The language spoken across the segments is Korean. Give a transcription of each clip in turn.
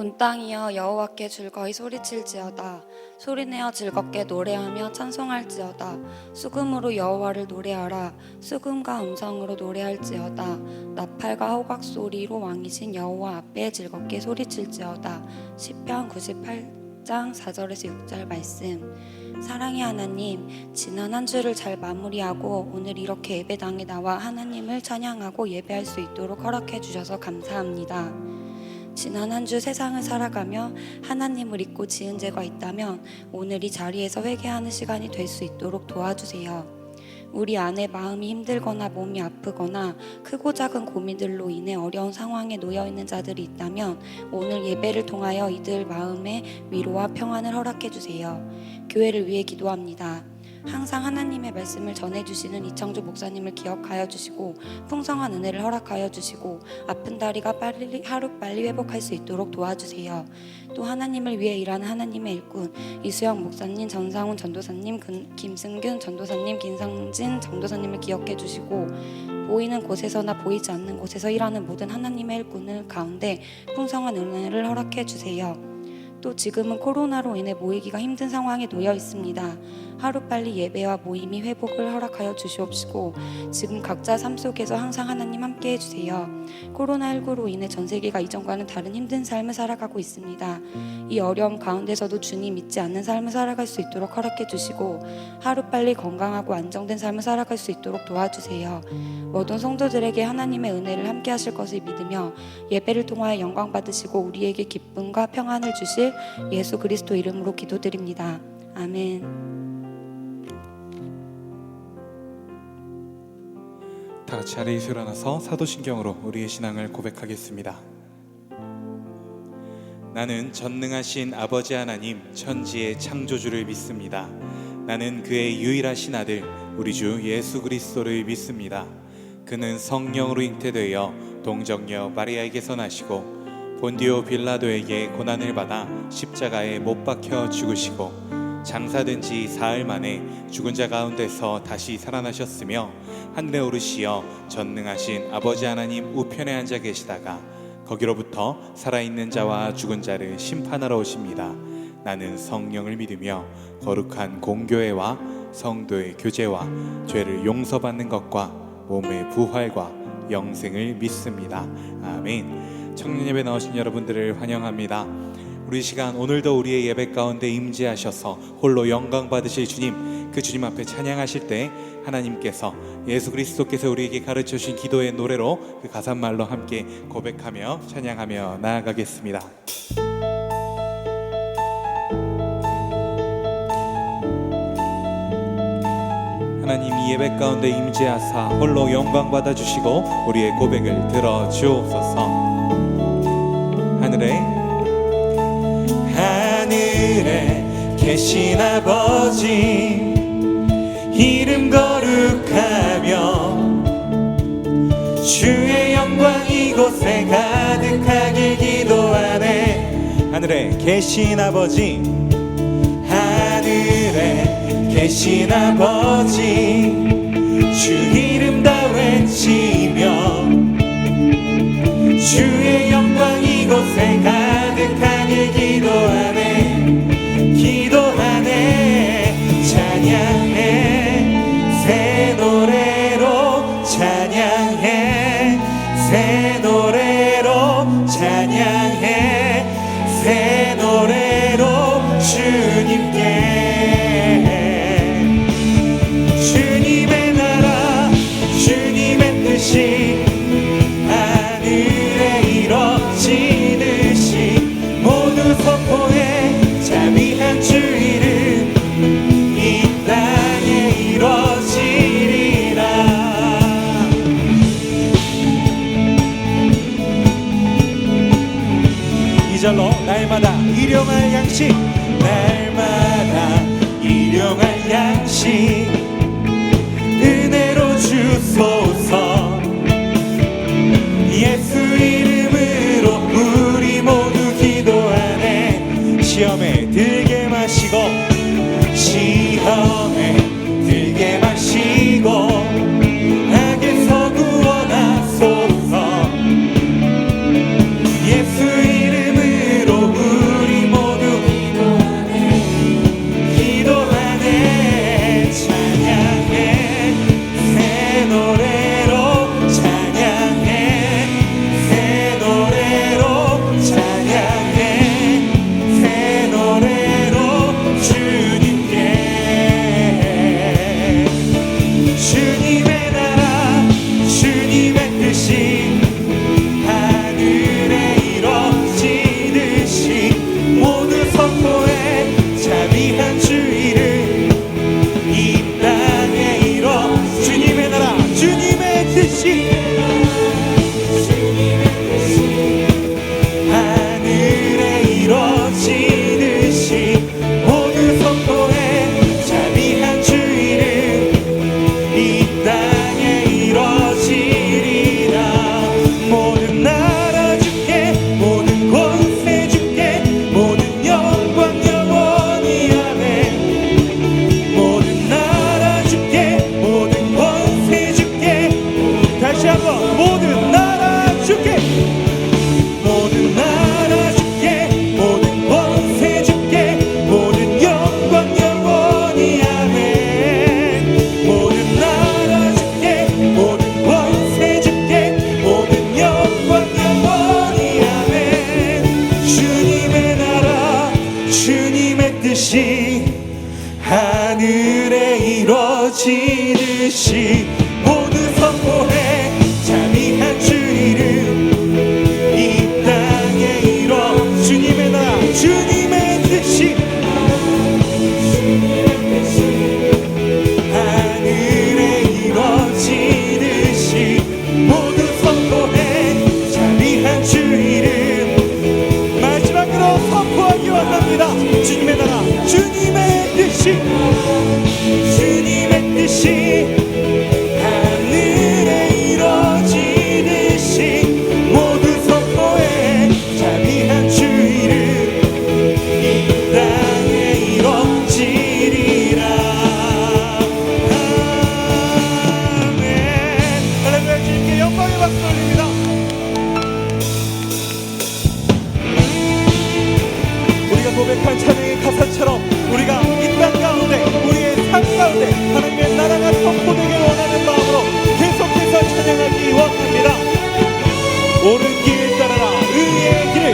온 땅이여 여호와께 즐거이 소리칠지어다. 소리내어 즐겁게 노래하며 찬송할지어다. 수금으로 여호와를 노래하라. 수금과 음성으로 노래할지어다. 나팔과 호각 소리로 왕이신 여호와 앞에 즐겁게 소리칠지어다. 시편 98장 4절에서 6절 말씀. 사랑의 하나님, 지난 한 주를 잘 마무리하고 오늘 이렇게 예배당에 나와 하나님을 찬양하고 예배할 수 있도록 허락해 주셔서 감사합니다. 지난 한 주 세상을 살아가며 하나님을 잊고 지은 죄가 있다면 오늘 이 자리에서 회개하는 시간이 될 수 있도록 도와주세요. 우리 안에 마음이 힘들거나 몸이 아프거나 크고 작은 고민들로 인해 어려운 상황에 놓여있는 자들이 있다면 오늘 예배를 통하여 이들 마음에 위로와 평안을 허락해 주세요. 교회를 위해 기도합니다. 항상 하나님의 말씀을 전해주시는 이창조 목사님을 기억하여 주시고 풍성한 은혜를 허락하여 주시고 아픈 다리가 하루빨리 회복할 수 있도록 도와주세요. 또 하나님을 위해 일하는 하나님의 일꾼 이수영 목사님, 전상훈 전도사님, 김승균 전도사님, 김상진 전도사님을 기억해 주시고 보이는 곳에서나 보이지 않는 곳에서 일하는 모든 하나님의 일꾼을 가운데 풍성한 은혜를 허락해 주세요. 또 지금은 코로나로 인해 모이기가 힘든 상황에 놓여 있습니다. 하루빨리 예배와 모임이 회복을 허락하여 주시옵시고 지금 각자 삶 속에서 항상 하나님 함께 해주세요. 코로나19로 인해 전 세계가 이전과는 다른 힘든 삶을 살아가고 있습니다. 이 어려움 가운데서도 주님 잊지 않는 삶을 살아갈 수 있도록 허락해 주시고 하루빨리 건강하고 안정된 삶을 살아갈 수 있도록 도와주세요. 모든 성도들에게 하나님의 은혜를 함께 하실 것을 믿으며 예배를 통하여 영광 받으시고 우리에게 기쁨과 평안을 주실 예수 그리스도 이름으로 기도드립니다. 아멘. 다 같이 자리에서 일어나서 사도신경으로 우리의 신앙을 고백하겠습니다. 나는 전능하신 아버지 하나님 천지의 창조주를 믿습니다. 나는 그의 유일하신 아들 우리 주 예수 그리스도를 믿습니다. 그는 성령으로 잉태되어 동정녀 마리아에게서 나시고 본디오 빌라도에게 고난을 받아 십자가에 못 박혀 죽으시고 장사된 지 사흘 만에 죽은 자 가운데서 다시 살아나셨으며 하늘에 오르시어 전능하신 아버지 하나님 우편에 앉아 계시다가 거기로부터 살아있는 자와 죽은 자를 심판하러 오십니다. 나는 성령을 믿으며 거룩한 공교회와 성도의 교제와 죄를 용서받는 것과 몸의 부활과 영생을 믿습니다. 아멘. 청년 예배 나오신 여러분들을 환영합니다. 우리 시간 오늘도 우리의 예배 가운데 임재하셔서 홀로 영광 받으실 주님, 그 주님 앞에 찬양하실 때 하나님께서 예수 그리스도께서 우리에게 가르쳐 주신 기도의 노래로 그 가사말로 함께 고백하며 찬양하며 나아가겠습니다. 하나님 이 예배 가운데 임재하사 홀로 영광 받아주시고 우리의 고백을 들어주옵소서. 하늘에 계신 아버지 이름 거룩하며 주의 영광 이곳에 가득하길 기도하네. 하늘에 계신 아버지 하늘에 계신 아버지 주 이름 다 외치며 주의 영광 이곳에 가득하길 기도하네 찬양해 새 노래로 찬양해 새 노래로 찬양해 새 노래로 주님의 나라 주님의 뜻이 이뤄지듯이 모두 선포해 자비한 주 이름 이 땅에 이뤄지리라. 이 절로 날마다 일용할 양식 날마다 일용할 양식 은혜로 주소서. 예수 이름으로 우리 모두 기도하네. 시험에 들게 마시고 시험에 들게 마시고 악에서 구원하소서. 예수 이름으로 하늘에 이루어지듯이 모두 선포해 자비한 주 이름 이 땅에 이뤄 주님의 나라 주님의 뜻이 하늘에 이루어지듯이 모두 선포해 자비한 주 이름 마지막으로 선포하기 원합니다. 주님의 나라 주님의 뜻이 주님의 뜻이 하늘에 이루어지듯이 모두 선포해 자비한 주 이름 이 땅에 이루어지리라. 아멘. 할렐루야. 주님께 영광의 박수 올립니다. 우리가 고백한 찬양의 가사처럼 우리가 이 땅 가운데 우리의 삶 가운데 하나님의 나라가 선포되길 원하는 마음으로 계속해서 찬양하기 원합니다. 옳은 길 따르라 의의 길을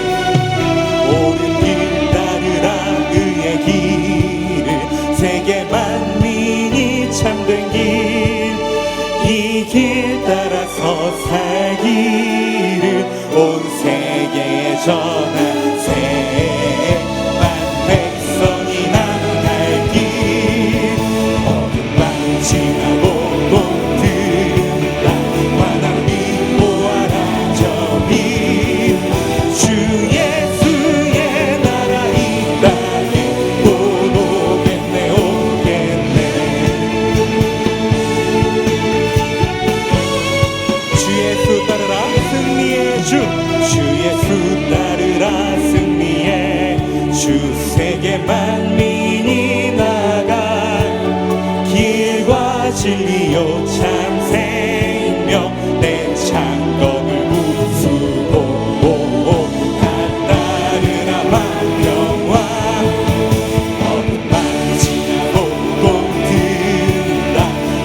옳은 길 따르라 의의 길을 세계 만민이 참된 길 이 길 따라서 살기를 온 세계에 전한 백성이 나갈 길 어둠만 지나고 꽃들다 환한 빛 보아라 저빛 주 예수의 나라 이 땅에 곧 오겠네 오겠네. 주 예수 따르라 승리의 주 예수 따르라 승리의 주 세계 만민이 나갈 길과 진리요 참 생명 내 창검을 부수고 다 따르라 만병왕 어둠만 지나고 꽃들다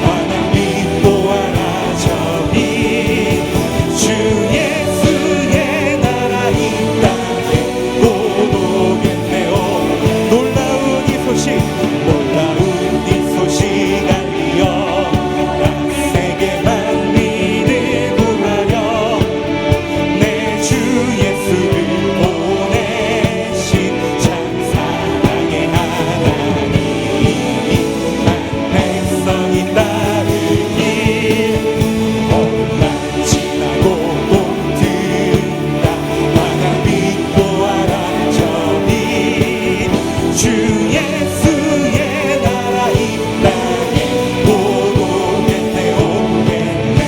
환한 빛 보아라 저빛 주 예수의 나라 이 땅에 곧 오겠네. 놀라운 이 소식 알리어 난 세계 만민을 구하려 내 주 예수를 보내신 참 사랑의 하나님 한 백성이 따를 길 어둠만 지나고 꽃들다 환한 빛 보아라 저빛 주 예수의 나라 이 땅에 곧 오겠네 오겠네.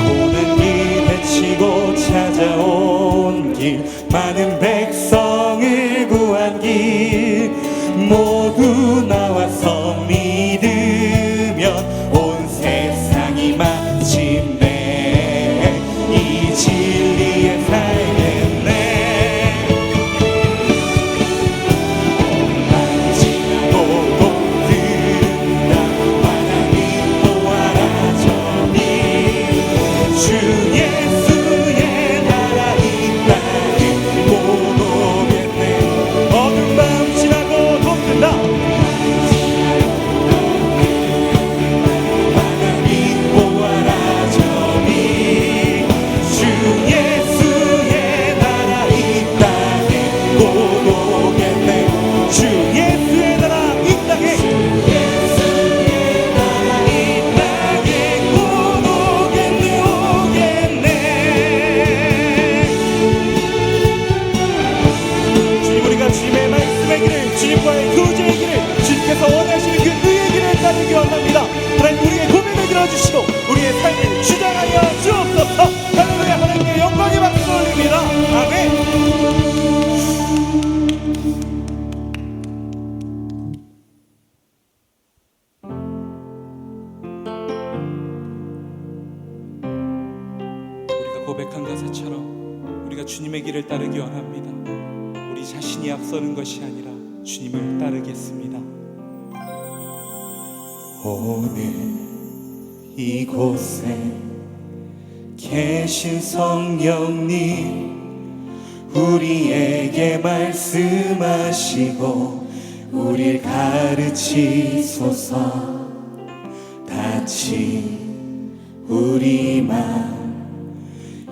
고난 길 헤치고 찾아온 길 많은 백성을 구한 길 모두 나와서 믿으면 온 세상이 마침내 이 진리에 살겠네. 어둠만 지나고 꽃들다 환한 빛 보아라 저빛 주 예수의 나라 이 땅에 곧 오겠네. 어두운 밤 지나고 돋는다 환한 빛 보아라 저빛 주 예수의 나라 이 땅에 곧 오겠네. 주 예수의 나라 이 땅에 곧 오겠네 오겠네. 주님 우리가 주님의 말씀의 길을 주님과의 교제의 길을 주님께서 원하시는 그 의의 길을 따르기 원합니다. 하나님 우리의 고민을 들어주시고 우리의 삶을 주장하여 주옵소서. 할렐루야. 하나님께 영광의 박수 올립니다. 아멘. 우리가 고백한 가사처럼 우리가 주님의 길을 따르기 원합니다. 우리 자신이 앞서는 것이 아니라 주님을 따르겠습니다. 오늘 이곳에 계신 성령님 우리에게 말씀하시고 우릴 가르치소서. 닫힌 우리 맘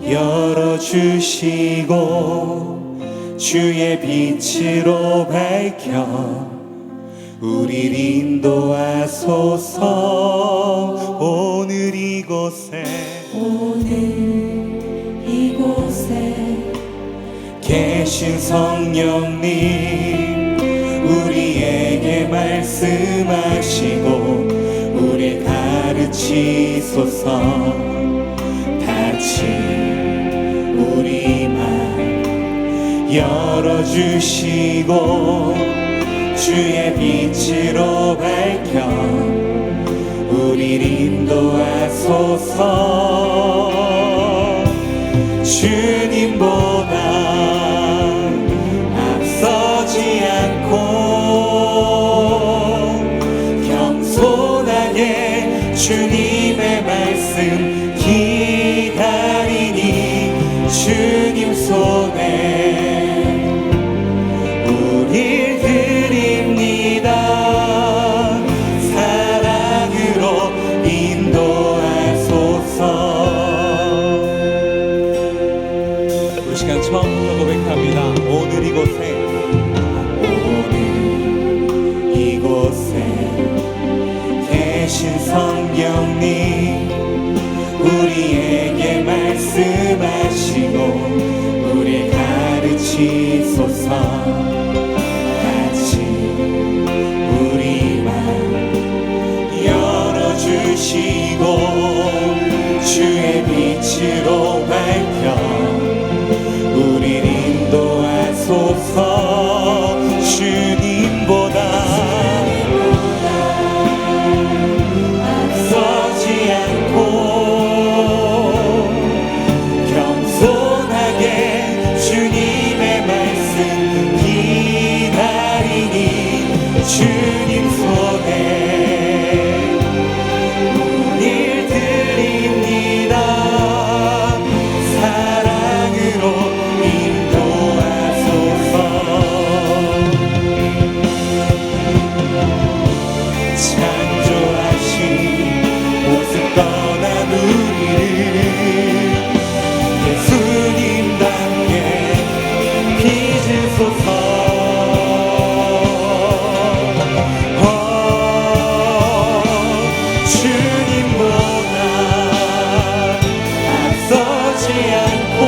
열어주시고 주의 빛으로 밝혀 우릴 인도하소서. 오늘 이곳에 계신 성령님 우리에게 말씀하시고 우릴 가르치소서. 닫힌 우리 맘 열어주시고 주의 빛으로 밝혀 우릴 인도하소서. 주님보다 앞서지 않고 겸손하게 주님의 말씀 기다리니 주님 손에 우릴 드립니다. 사랑으로 인도하소서. 이 시간 처음부터 고백합니다. 오늘 이곳에 계신 성령님 우리에게 말씀하시고 우릴 가르치소서. 닫힌 우리 맘 열어주시고 주의 빛으로 밝혀 우릴 인도하소서. 주님보다 앞서지 않고 겸손하게 주님의 말씀 기다리니 주님 손에 우릴 드립니다. 사랑으로 인도하소서. 창조하신 모습 떠난 우리를 예수님답게 빚으소서. 주님보다 앞서지 않고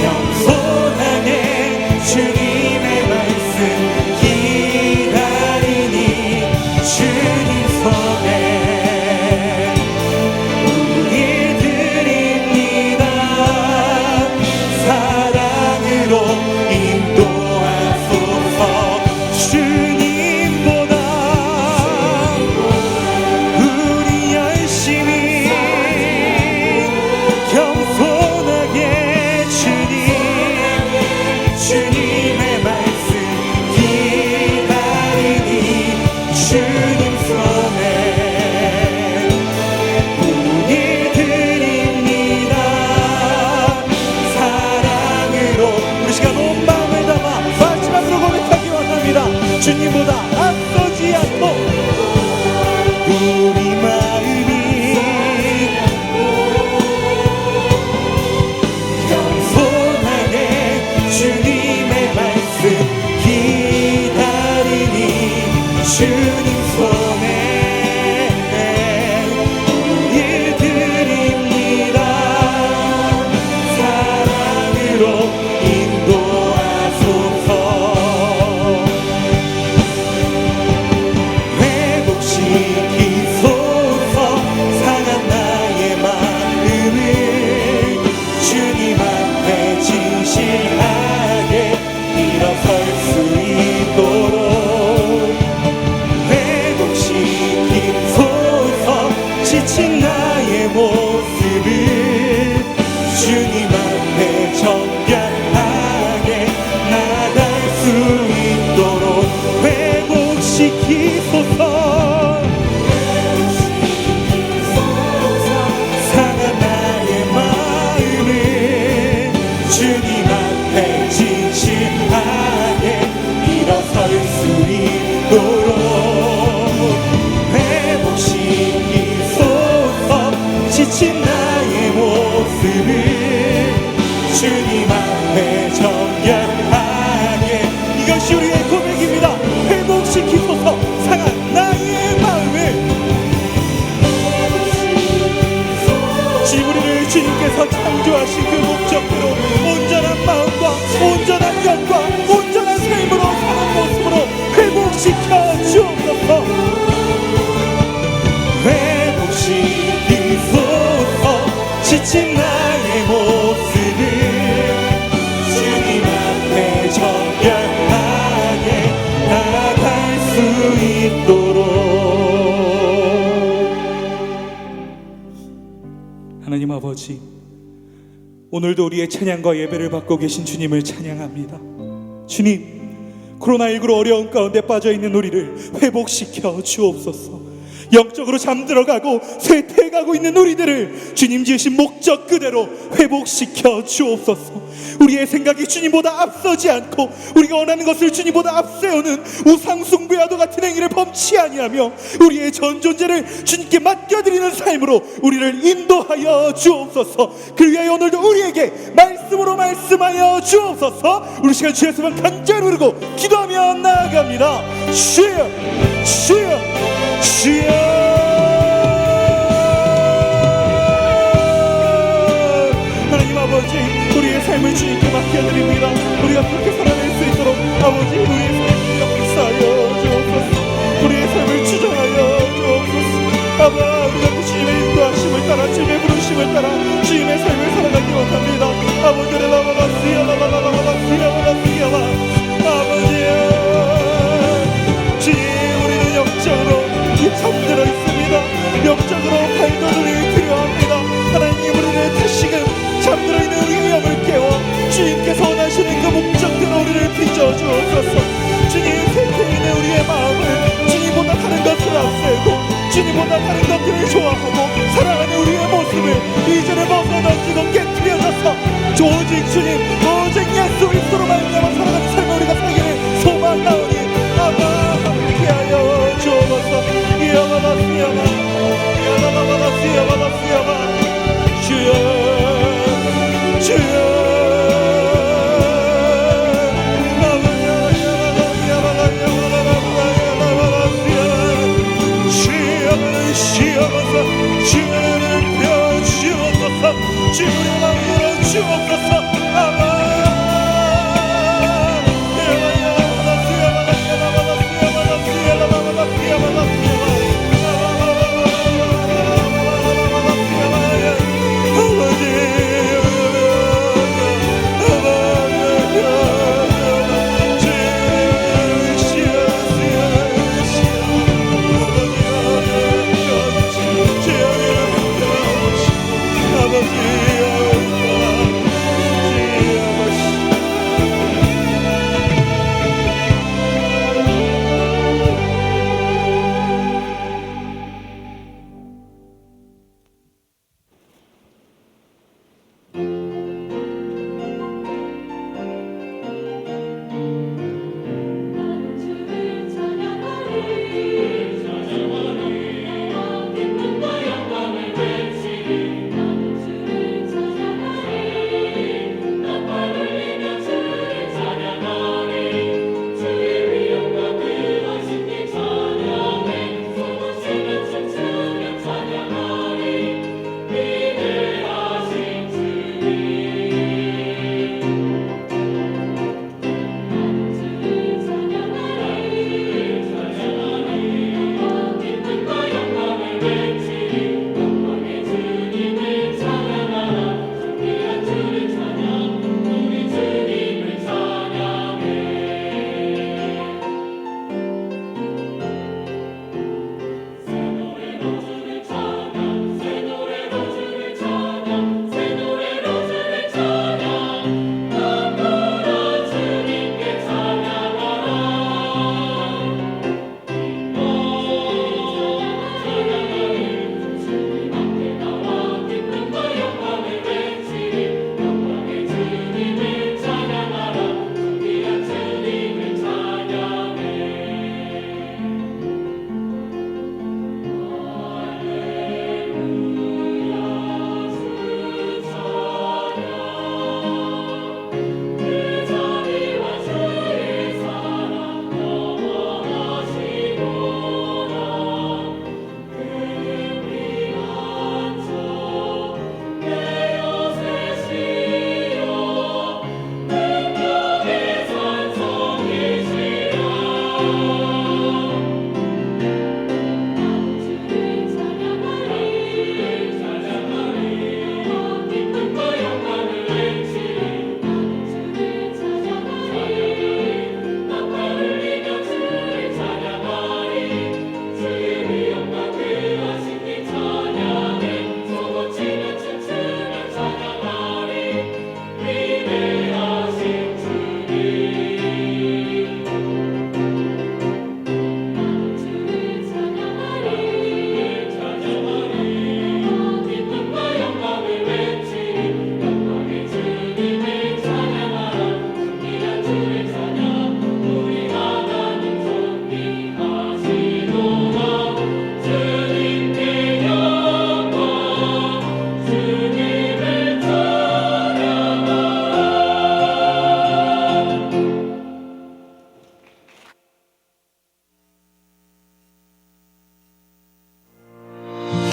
겸손하게 주님의 말씀 기다리니 주님 손에 우릴 드립니다. 사랑으로 인도하소서. 주님보다 우리 열심히 겸손하게 주님의 말씀 기다리니 주님 손에 우릴 드립니다. 사랑으로 우리 시간 온 마음을 담아 마지막으로 고백하기 원합니다. 주님보다 앞서지 않고 우리 마음이 겸손하게 주님의 말씀 기다리니 주님 손에 우릴 드립니다. 사랑으로 인도하소서. 회복시키소서. 상한 나의 마음을 주님 앞에 진실하게 일어설 수 있도록 회복시키소서. 지친 나의 모습을 주님 앞에 정결 주님 앞에 정결하게. 이것이 우리의 고백입니다. 회복시키소서 상한 나의 마음을. 지금 우리를 주님께서 창조하신 그 목적대로 온전한 마음과 온전한 영과 온전한 삶으로 사는 모습으로 회복시켜 주옵소서. 회복시키소서 지친 나의 모습을 주님 앞에 정결하게 나아갈 수 있도록. 하나님 아버지, 오늘도 우리의 찬양과 예배를 받고 계신 주님을 찬양합니다. 주님, 코로나19로 어려운 가운데 빠져있는 우리를 회복시켜 주옵소서. 영적으로 잠들어가고 쇠퇴해가고 있는 우리들을 주님 지으신 목적 그대로 회복시켜 주옵소서. 우리의 생각이 주님보다 앞서지 않고 우리가 원하는 것을 주님보다 앞세우는 우상숭배와도 같은 행위를 범치 아니하며 우리의 전 존재를 주님께 맡겨드리는 삶으로 우리를 인도하여 주옵소서. 그 위하여 오늘도 우리에게 말씀으로 말씀하여 주옵소서. 우리 시간 주에서만 간절히 부르고 기도하며 나아갑니다. 주여 주여 주여. 하나님 아버지, 우리의 삶을 주님께 맡겨드립니다. 우리가 그렇게 살아낼 수 있도록 아버지 우리의 삶을 역사하여 주옵소서. 우리의 삶을 주장하여 주옵소서. 아바, 우리가 주님의 인도하심을 따라 주님의 부르심을 따라 주님의 삶을 살아가기 원합니다. 아버지를 나와가시야 나와가시야 아버지야, 주님, 우리는 영적으로 잠들어 있습니다. 영적으로 발돋움이 필요합니다. 하나님, 우리는 다시금 잠들어 있는 우리의 영을 깨워 주님께서 원하시는 그 목적대로 우리를 빚어주옵소서. 주님, 쇠퇴해 있는 우리의 마음을 주님보다 다른 것을 앞세우고 주님보다 다른 것들을 좋아하고 사랑하는 우리의 모습을 이전에 벗어던지고 깨트려져서 오직 주님, 오직 예수 그리스도로 말미암아 살아가는 삶을 우리가 살기를 소망하오니 아마 함께 하여 주옵소서. 이야마바시야마 이야마바시야마바시야마 주여 주여. 주님을 펴주옵소서. 주님의 마음으로 주옵소서. 아멘.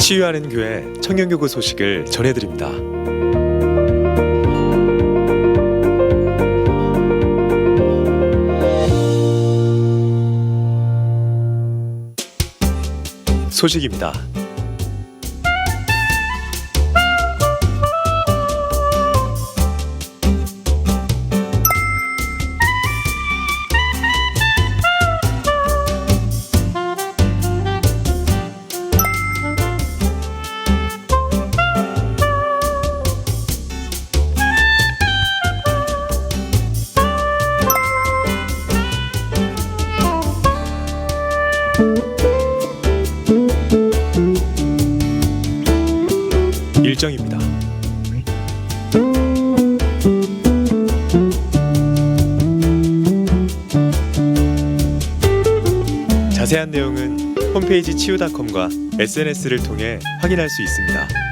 치유하는 교회 청년교구 소식을 전해드립니다. 소식입니다. 일정입니다. 자세한 내용은 홈페이지 치유닷컴과 SNS를 통해 확인할 수 있습니다.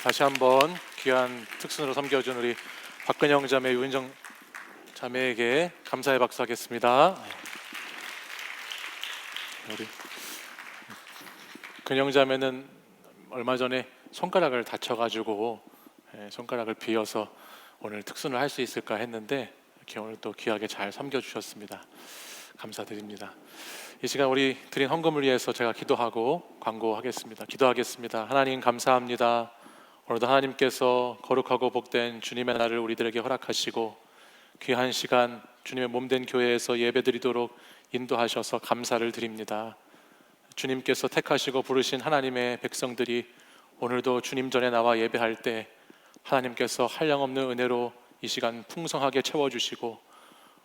다시 한번 귀한 특순으로 섬겨준 우리 박근영 자매, 유은정 자매에게 감사의 박수하겠습니다. 우리 근영 자매는 얼마 전에 손가락을 다쳐가지고 손가락을 비어서 오늘 특순을 할 수 있을까 했는데 이렇게 오늘 또 귀하게 잘 섬겨주셨습니다. 감사드립니다. 이 시간 우리 드린 헌금을 위해서 제가 기도하고 광고하겠습니다. 기도하겠습니다. 하나님 감사합니다. 오늘도 하나님께서 거룩하고 복된 주님의 날을 우리들에게 허락하시고 귀한 시간 주님의 몸된 교회에서 예배드리도록 인도하셔서 감사를 드립니다. 주님께서 택하시고 부르신 하나님의 백성들이 오늘도 주님 전에 나와 예배할 때 하나님께서 한량없는 은혜로 이 시간 풍성하게 채워주시고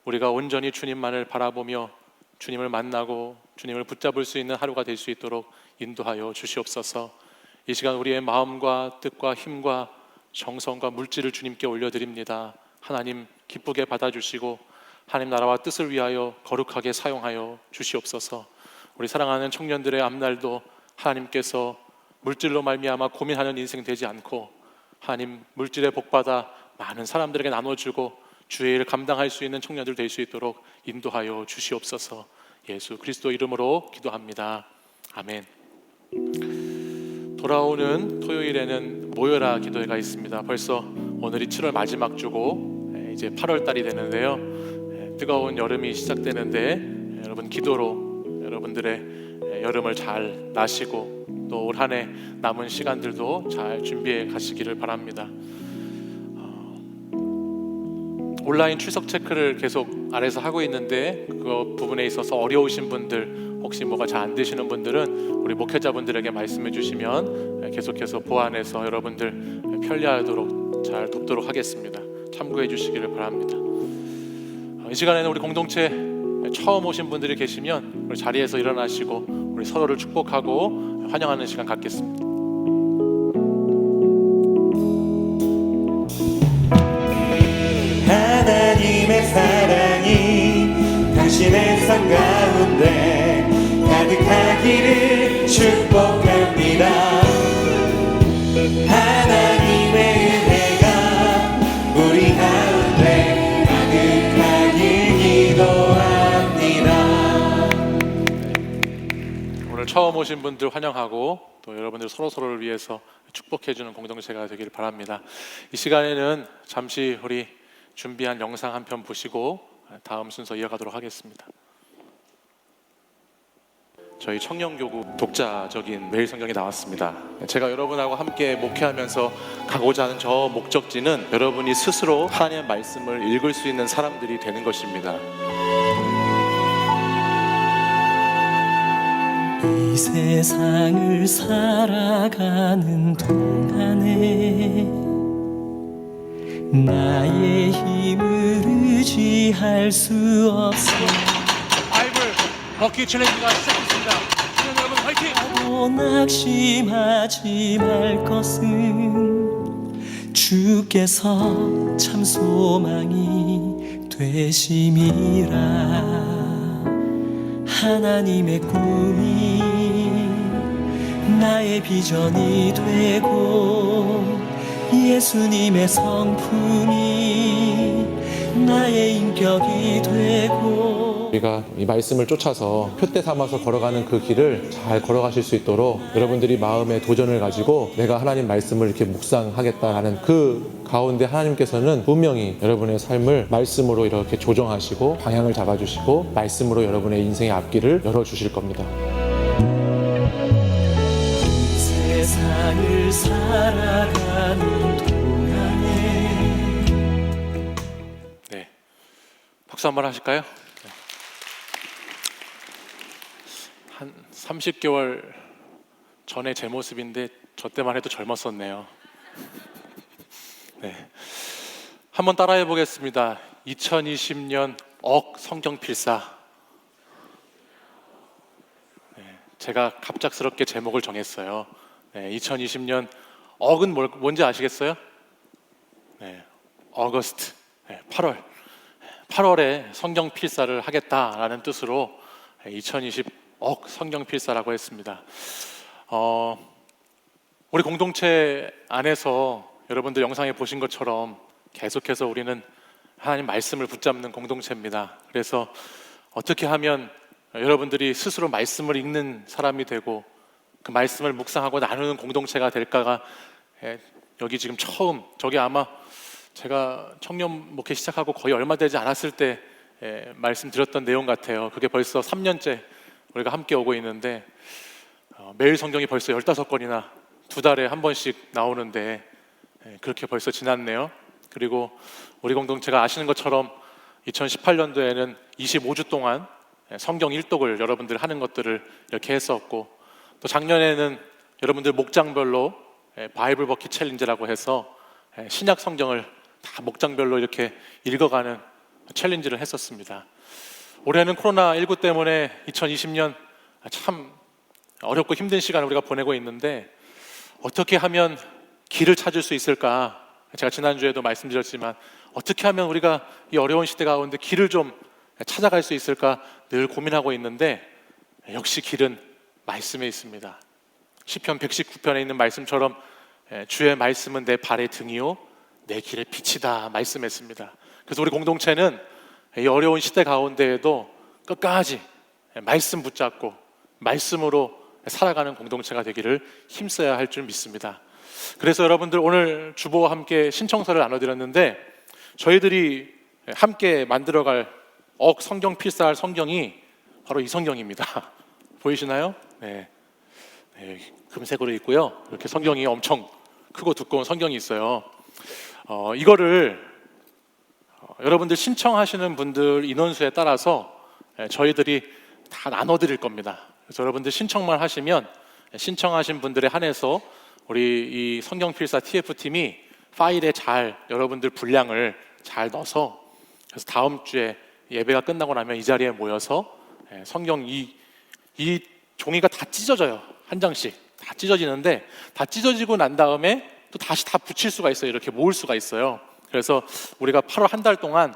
우리가 온전히 주님만을 바라보며 주님을 만나고 주님을 붙잡을 수 있는 하루가 될 수 있도록 인도하여 주시옵소서. 이 시간 우리의 마음과 뜻과 힘과 정성과 물질을 주님께 올려드립니다. 하나님 기쁘게 받아주시고 하나님 나라와 뜻을 위하여 거룩하게 사용하여 주시옵소서. 우리 사랑하는 청년들의 앞날도 하나님께서 물질로 말미암아 고민하는 인생 되지 않고 하나님 물질의 복받아 많은 사람들에게 나눠주고 주의 일을 감당할 수 있는 청년들 될 수 있도록 인도하여 주시옵소서. 예수 그리스도 이름으로 기도합니다. 아멘. 돌아오는 토요일에는 모여라 기도회가 있습니다. 벌써 오늘이 7월 마지막 주고 이제 8월 달이 되는데요. 뜨거운 여름이 시작되는데 여러분 기도로 여러분들의 여름을 잘 나시고 또 올 한 해 남은 시간들도 잘 준비해 가시기를 바랍니다. 온라인 출석 체크를 계속 아래서 하고 있는데 그 부분에 있어서 어려우신 분들 혹시 뭐가 잘 안 되시는 분들은 우리 목회자분들에게 말씀해 주시면 계속해서 보완해서 여러분들 편리하도록 잘 돕도록 하겠습니다. 참고해 주시기를 바랍니다. 이 시간에는 우리 공동체 처음 오신 분들이 계시면 우리 자리에서 일어나시고 우리 서로를 축복하고 환영하는 시간 갖겠습니다. 하나님의 사랑이 당신의 삶 가운데 가득하기를 축복합니다. 하나님의 은혜가 우리 가운데 가득하길 기도합니다. 오늘 처음 오신 분들 환영하고 또 여러분들 서로서로를 위해서 축복해주는 공동체가 되길 바랍니다. 이 시간에는 잠시 우리 준비한 영상 한 편 보시고 다음 순서 이어가도록 하겠습니다. 저희 청년교구 독자적인 매일 성경이 나왔습니다. 제가 여러분하고 함께 목회하면서 가고자 하는 저 목적지는 여러분이 스스로 하나님의 말씀을 읽을 수 있는 사람들이 되는 것입니다. 이 세상을 살아가는 동안에 나의 힘을 의지할 수 없어 바이블 버킷 챌린지가 시작됐습니다. 청년 여러분 화이팅! 또 낙심하지 말 것은 주께서 참 소망이 되심이라. 하나님의 꿈이 나의 비전이 되고 예수님의 성품이 나의 인격이 되고 우리가 이 말씀을 쫓아서 표대 삼아서 걸어가는 그 길을 잘 걸어가실 수 있도록 여러분들이 마음의 도전을 가지고 내가 하나님 말씀을 이렇게 묵상하겠다라는 그 가운데 하나님께서는 분명히 여러분의 삶을 말씀으로 이렇게 조정하시고 방향을 잡아주시고 말씀으로 여러분의 인생의 앞길을 열어주실 겁니다. 세상을 살아가는 동안에 네, 박수 한번 하실까요? 한 30개월 전에 제 모습인데 저 때만 해도 젊었었네요. 네, 한번 따라해 보겠습니다. 2020년 성경 필사. 네, 제가 갑작스럽게 제목을 정했어요. 네, 2020년 억은 뭔지 아시겠어요? 네, 어거스트, 네, 8월에 성경 필사를 하겠다라는 뜻으로 2020 성경 필사라고 했습니다. 우리 공동체 안에서 여러분들 영상에 보신 것처럼 계속해서 우리는 하나님 말씀을 붙잡는 공동체입니다. 그래서 어떻게 하면 여러분들이 스스로 말씀을 읽는 사람이 되고 그 말씀을 묵상하고 나누는 공동체가 될까가 여기 지금 처음, 저게 아마 제가 청년 목회 시작하고 거의 얼마 되지 않았을 때 말씀드렸던 내용 같아요. 그게 벌써 3년째 우리가 함께 오고 있는데 매일 성경이 벌써 15권이나 2달에 한 번씩 나오는데 그렇게 벌써 지났네요. 그리고 우리 공동체가 아시는 것처럼 2018년도에는 25주 동안 성경 일독을 여러분들 하는 것들을 이렇게 했었고, 또 작년에는 여러분들 목장별로 바이블 버킷 챌린지라고 해서 신약 성경을 다 목장별로 이렇게 읽어가는 챌린지를 했었습니다. 올해는 코로나19 때문에 2020년 참 어렵고 힘든 시간을 우리가 보내고 있는데 어떻게 하면 길을 찾을 수 있을까? 제가 지난주에도 말씀드렸지만 어떻게 하면 우리가 이 어려운 시대 가운데 길을 좀 찾아갈 수 있을까 늘 고민하고 있는데 역시 길은 말씀에 있습니다. 시편 119편에 있는 말씀처럼 주의 말씀은 내 발의 등이요 내 길의 빛이다 말씀했습니다. 그래서 우리 공동체는 이 어려운 시대 가운데에도 끝까지 말씀 붙잡고 말씀으로 살아가는 공동체가 되기를 힘써야 할 줄 믿습니다. 그래서 여러분들 오늘 주보와 함께 신청서를 나눠드렸는데 저희들이 함께 만들어갈 성경 필사할 성경이 바로 이 성경입니다. 보이시나요? 네, 금색으로 있고요. 이렇게 성경이 엄청 크고 두꺼운 성경이 있어요. 이거를 여러분들 신청하시는 분들 인원수에 따라서 저희들이 다 나눠드릴 겁니다. 그래서 여러분들 신청만 하시면 신청하신 분들에 한해서 우리 이 성경필사 TF팀이 파일에 잘 여러분들 분량을 잘 넣어서 그래서 다음 주에 예배가 끝나고 나면 이 자리에 모여서 성경 이 종이가 다 찢어져요. 한 장씩 다 찢어지는데 다 찢어지고 난 다음에 또 다시 다 붙일 수가 있어요. 이렇게 모을 수가 있어요. 그래서 우리가 8월 한 달 동안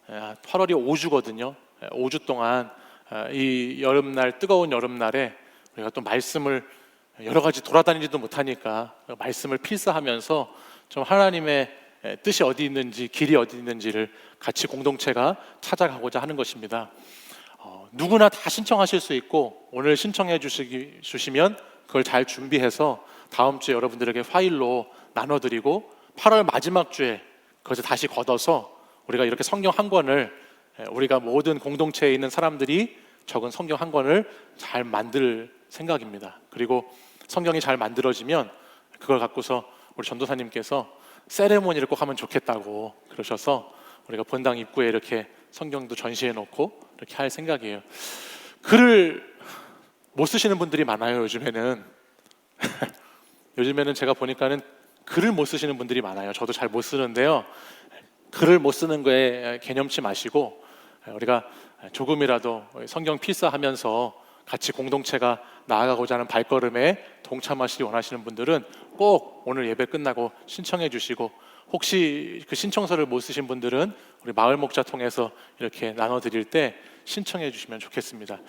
8월이 5주거든요. 5주 동안 이 여름날 뜨거운 여름날에 우리가 또 말씀을 여러 가지 돌아다니지도 못하니까 말씀을 필사하면서 좀 하나님의 뜻이 어디 있는지 길이 어디 있는지를 같이 공동체가 찾아가고자 하는 것입니다. 누구나 다 신청하실 수 있고 오늘 신청해 주시면 그걸 잘 준비해서 다음 주에 여러분들에게 파일로 나눠드리고 8월 마지막 주에 그것을 다시 걷어서 우리가 이렇게 성경 한 권을 우리가 모든 공동체에 있는 사람들이 적은 성경 한 권을 잘 만들 생각입니다. 그리고 성경이 잘 만들어지면 그걸 갖고서 우리 전도사님께서 세레모니를 꼭 하면 좋겠다고 그러셔서 우리가 본당 입구에 이렇게 성경도 전시해 놓고 이렇게 할 생각이에요. 글을 못 쓰시는 분들이 많아요. 요즘에는 요즘에는 제가 보니까는 글을 못 쓰시는 분들이 많아요. 저도 잘 못 쓰는데요. 글을 못 쓰는 거에 개념치 마시고 우리가 조금이라도 성경 필사하면서 같이 공동체가 나아가고자 하는 발걸음에 동참하시기 원하시는 분들은 꼭 오늘 예배 끝나고 신청해 주시고 혹시 그 신청서를 못 쓰신 분들은 우리 마을 목자 통해서 이렇게 나눠드릴 때 신청해 주시면 좋겠습니다.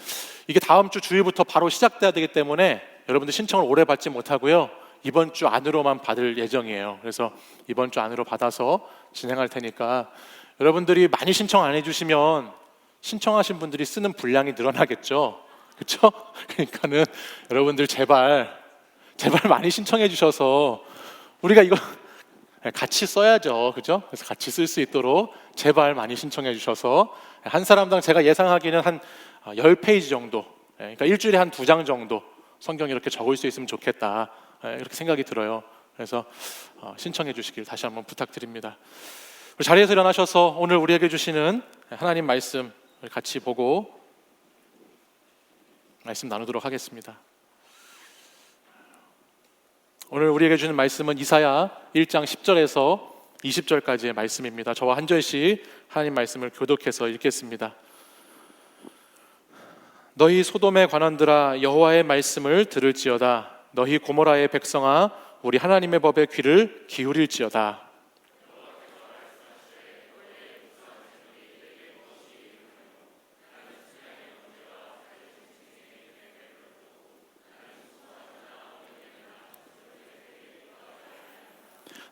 이게 다음 주 주일부터 바로 시작돼야 되기 때문에 여러분들 신청을 오래 받지 못하고요. 이번 주 안으로만 받을 예정이에요. 그래서 이번 주 안으로 받아서 진행할 테니까 여러분들이 많이 신청 안 해주시면 신청하신 분들이 쓰는 분량이 늘어나겠죠. 그렇죠? 그러니까는 여러분들 제발 많이 신청해 주셔서 우리가 이거 같이 써야죠. 그죠? 그래서 같이 쓸 수 있도록 제발 많이 신청해 주셔서 한 사람당 제가 예상하기는 한 10페이지 정도, 그러니까 일주일에 한 2장 정도 성경 이렇게 적을 수 있으면 좋겠다, 이렇게 생각이 들어요. 그래서 신청해 주시길 다시 한번 부탁드립니다. 자리에서 일어나셔서 오늘 우리에게 주시는 하나님 말씀 같이 보고 말씀 나누도록 하겠습니다. 오늘 우리에게 주는 말씀은 이사야 1장 10절에서 20절까지의 말씀입니다. 저와 한 절씩 하나님 말씀을 교독해서 읽겠습니다. 너희 소돔의 관원들아 여호와의 말씀을 들을지어다. 너희 고모라의 백성아 우리 하나님의 법에 귀를 기울일지어다.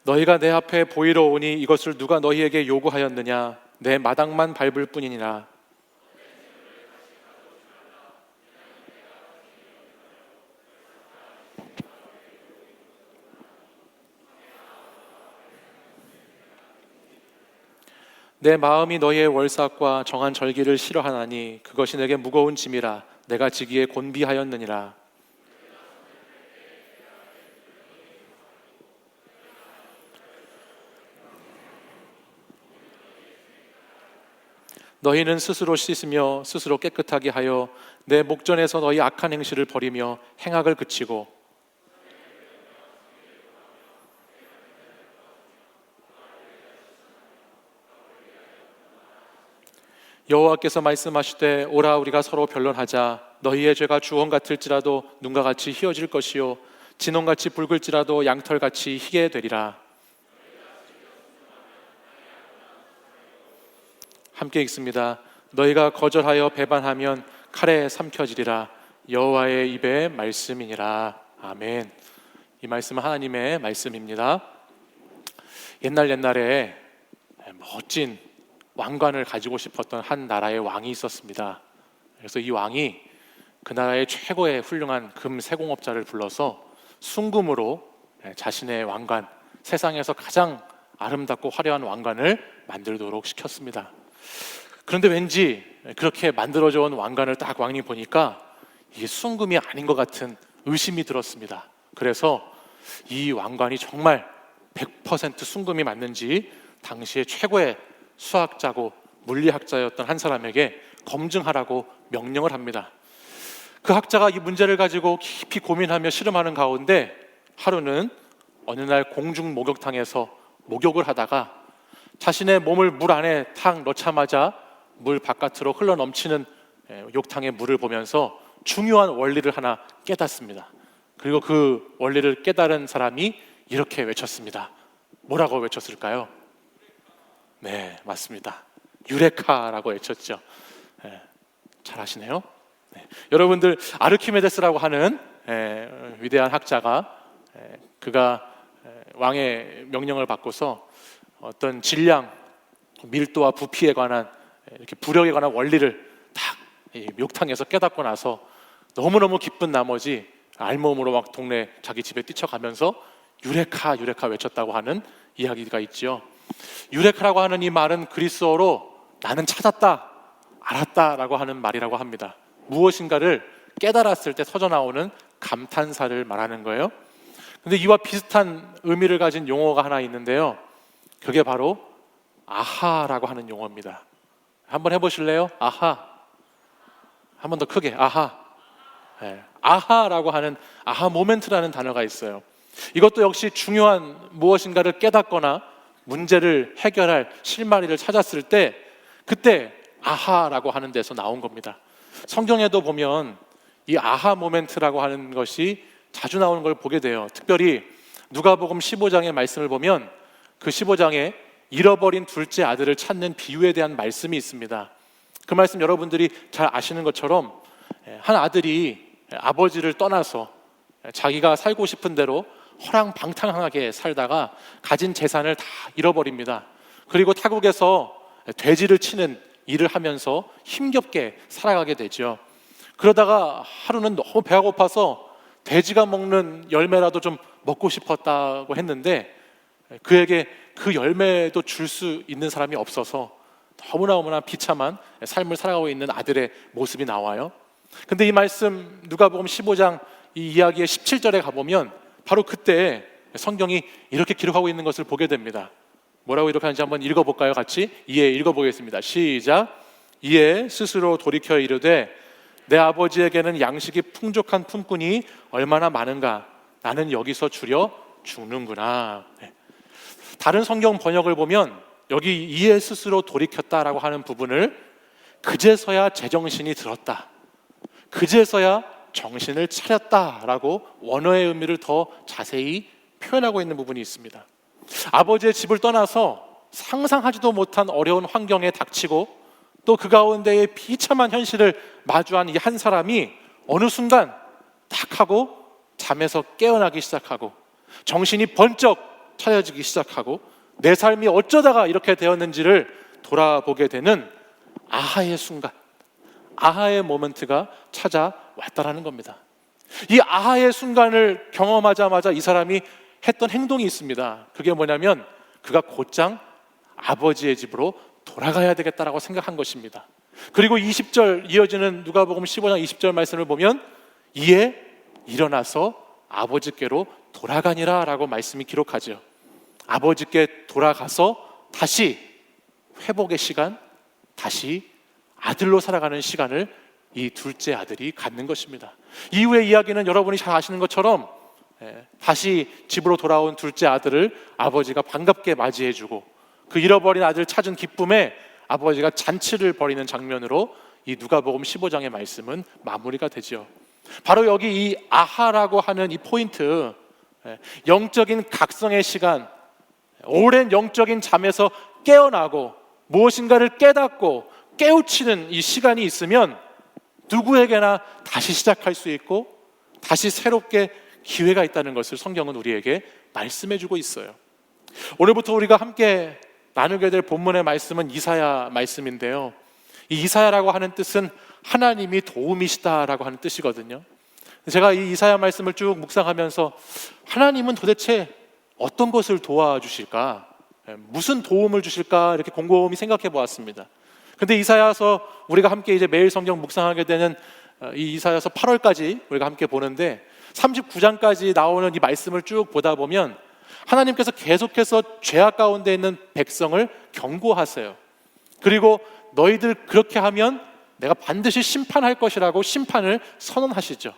너희가 내 앞에 보이러 오니 이것을 누가 너희에게 요구하였느냐? 내 마당만 밟을 뿐이니라. 내 마음이 너희의 월삭과 정한 절기를 싫어하나니 그것이 내게 무거운 짐이라 내가 지기에 곤비하였느니라. 너희는 스스로 씻으며 스스로 깨끗하게 하여 내 목전에서 너희 악한 행실을 버리며 행악을 그치고 여호와께서 말씀하시되 오라 우리가 서로 변론하자. 너희의 죄가 주홍 같을지라도 눈과 같이 희어질 것이요 진홍같이 붉을지라도 양털같이 희게 되리라. 함께 읽습니다. 너희가 거절하여 배반하면 칼에 삼켜지리라. 여호와의 입의 말씀이니라. 아멘. 이 말씀은 하나님의 말씀입니다. 옛날에 멋진 왕관을 가지고 싶었던 한 나라의 왕이 있었습니다. 그래서 이 왕이 그 나라의 최고의 훌륭한 금 세공업자를 불러서 순금으로 자신의 왕관, 세상에서 가장 아름답고 화려한 왕관을 만들도록 시켰습니다. 그런데 왠지 그렇게 만들어져 온 왕관을 딱 왕이 보니까 이게 순금이 아닌 것 같은 의심이 들었습니다. 그래서 이 왕관이 정말 100% 순금이 맞는지 당시의 최고의 수학자고 물리학자였던 한 사람에게 검증하라고 명령을 합니다. 그 학자가 이 문제를 가지고 깊이 고민하며 실험하는 가운데 하루는 어느 날 공중 목욕탕에서 목욕을 하다가 자신의 몸을 물 안에 탁 넣자마자 물 바깥으로 흘러 넘치는 욕탕의 물을 보면서 중요한 원리를 하나 깨닫습니다. 그리고 그 원리를 깨달은 사람이 이렇게 외쳤습니다. 뭐라고 외쳤을까요? 네, 맞습니다. 유레카라고 외쳤죠. 잘 아시네요. 여러분들 아르키메데스라고 하는 위대한 학자가 그가 왕의 명령을 받고서 어떤 질량, 밀도와 부피에 관한 이렇게 부력에 관한 원리를 딱 욕탕에서 깨닫고 나서 너무너무 기쁜 나머지 알몸으로 막 동네 자기 집에 뛰쳐가면서 유레카 유레카 외쳤다고 하는 이야기가 있지요. 유레카라고 하는 이 말은 그리스어로 나는 찾았다, 알았다라고 하는 말이라고 합니다. 무엇인가를 깨달았을 때 터져나오는 감탄사를 말하는 거예요. 근데 이와 비슷한 의미를 가진 용어가 하나 있는데요. 그게 바로 아하라고 하는 용어입니다. 한번 해보실래요? 아하. 한 번 더 크게 아하. 아하라고 하는 아하 모멘트라는 단어가 있어요. 이것도 역시 중요한 무엇인가를 깨닫거나 문제를 해결할 실마리를 찾았을 때 그때 아하라고 하는 데서 나온 겁니다. 성경에도 보면 이 아하 모멘트라고 하는 것이 자주 나오는 걸 보게 돼요. 특별히 누가복음 15장의 말씀을 보면 그 15장에 잃어버린 둘째 아들을 찾는 비유에 대한 말씀이 있습니다. 그 말씀 여러분들이 잘 아시는 것처럼 한 아들이 아버지를 떠나서 자기가 살고 싶은 대로 허랑방탕하게 살다가 가진 재산을 다 잃어버립니다. 그리고 타국에서 돼지를 치는 일을 하면서 힘겹게 살아가게 되죠. 그러다가 하루는 너무 배가 고파서 돼지가 먹는 열매라도 좀 먹고 싶었다고 했는데 그에게 그 열매도 줄 수 있는 사람이 없어서 너무나 비참한 삶을 살아가고 있는 아들의 모습이 나와요. 근데 이 말씀 누가복음 15장 이 이야기의 17절에 가보면 바로 그때 성경이 이렇게 기록하고 있는 것을 보게 됩니다. 뭐라고 이렇게 하는지 한번 읽어볼까요? 같이 이에 읽어보겠습니다. 시작. 이에 스스로 돌이켜 이르되 내 아버지에게는 양식이 풍족한 품꾼이 얼마나 많은가. 나는 여기서 줄여 죽는구나. 다른 성경 번역을 보면 여기 이에 스스로 돌이켰다라고 하는 부분을 그제서야 제정신이 들었다, 그제서야 정신을 차렸다라고 원어의 의미를 더 자세히 표현하고 있는 부분이 있습니다. 아버지의 집을 떠나서 상상하지도 못한 어려운 환경에 닥치고 또 그 가운데에 비참한 현실을 마주한 이 한 사람이 어느 순간 탁 하고 잠에서 깨어나기 시작하고 정신이 번쩍 차려지기 시작하고 내 삶이 어쩌다가 이렇게 되었는지를 돌아보게 되는 아하의 순간, 아하의 모먼트가 찾아왔다라는 겁니다. 이 아하의 순간을 경험하자마자 이 사람이 했던 행동이 있습니다. 그게 뭐냐면 그가 곧장 아버지의 집으로 돌아가야 되겠다라고 생각한 것입니다. 그리고 20절 이어지는 누가복음 15장 20절 말씀을 보면 이에 일어나서 아버지께로 돌아가니라 라고 말씀이 기록하죠. 아버지께 돌아가서 다시 회복의 시간, 다시 아들로 살아가는 시간을 이 둘째 아들이 갖는 것입니다. 이후의 이야기는 여러분이 잘 아시는 것처럼 다시 집으로 돌아온 둘째 아들을 아버지가 반갑게 맞이해주고 그 잃어버린 아들을 찾은 기쁨에 아버지가 잔치를 벌이는 장면으로 이 누가복음 15장의 말씀은 마무리가 되죠. 바로 여기 이 아하라고 하는 이 포인트, 영적인 각성의 시간, 오랜 영적인 잠에서 깨어나고 무엇인가를 깨닫고 깨우치는 이 시간이 있으면 누구에게나 다시 시작할 수 있고 다시 새롭게 기회가 있다는 것을 성경은 우리에게 말씀해주고 있어요. 오늘부터 우리가 함께 나누게 될 본문의 말씀은 이사야 말씀인데요, 이 이사야라고 하는 뜻은 하나님이 도움이시다라고 하는 뜻이거든요. 제가 이 이사야 말씀을 쭉 묵상하면서 하나님은 도대체 어떤 것을 도와주실까, 무슨 도움을 주실까 이렇게 곰곰이 생각해 보았습니다. 근데 이사야서 우리가 함께 이제 매일 성경 묵상하게 되는 이 이사야서 8월까지 우리가 함께 보는데 39장까지 나오는 이 말씀을 쭉 보다 보면 하나님께서 계속해서 죄악 가운데 있는 백성을 경고하세요. 그리고 너희들 그렇게 하면 내가 반드시 심판할 것이라고 심판을 선언하시죠.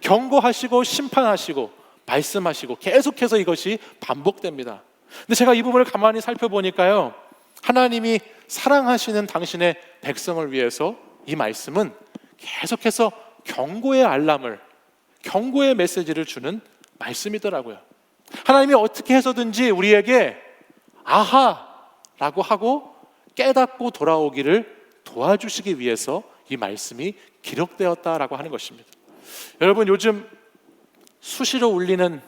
경고하시고 심판하시고 말씀하시고 계속해서 이것이 반복됩니다. 근데 제가 이 부분을 가만히 살펴보니까요, 하나님이 사랑하시는 당신의 백성을 위해서 이 말씀은 계속해서 경고의 알람을, 경고의 메시지를 주는 말씀이더라고요. 하나님이 어떻게 해서든지 우리에게 아하라고 하고 깨닫고 돌아오기를 도와주시기 위해서 이 말씀이 기록되었다라고 하는 것입니다. 여러분, 요즘 수시로 울리는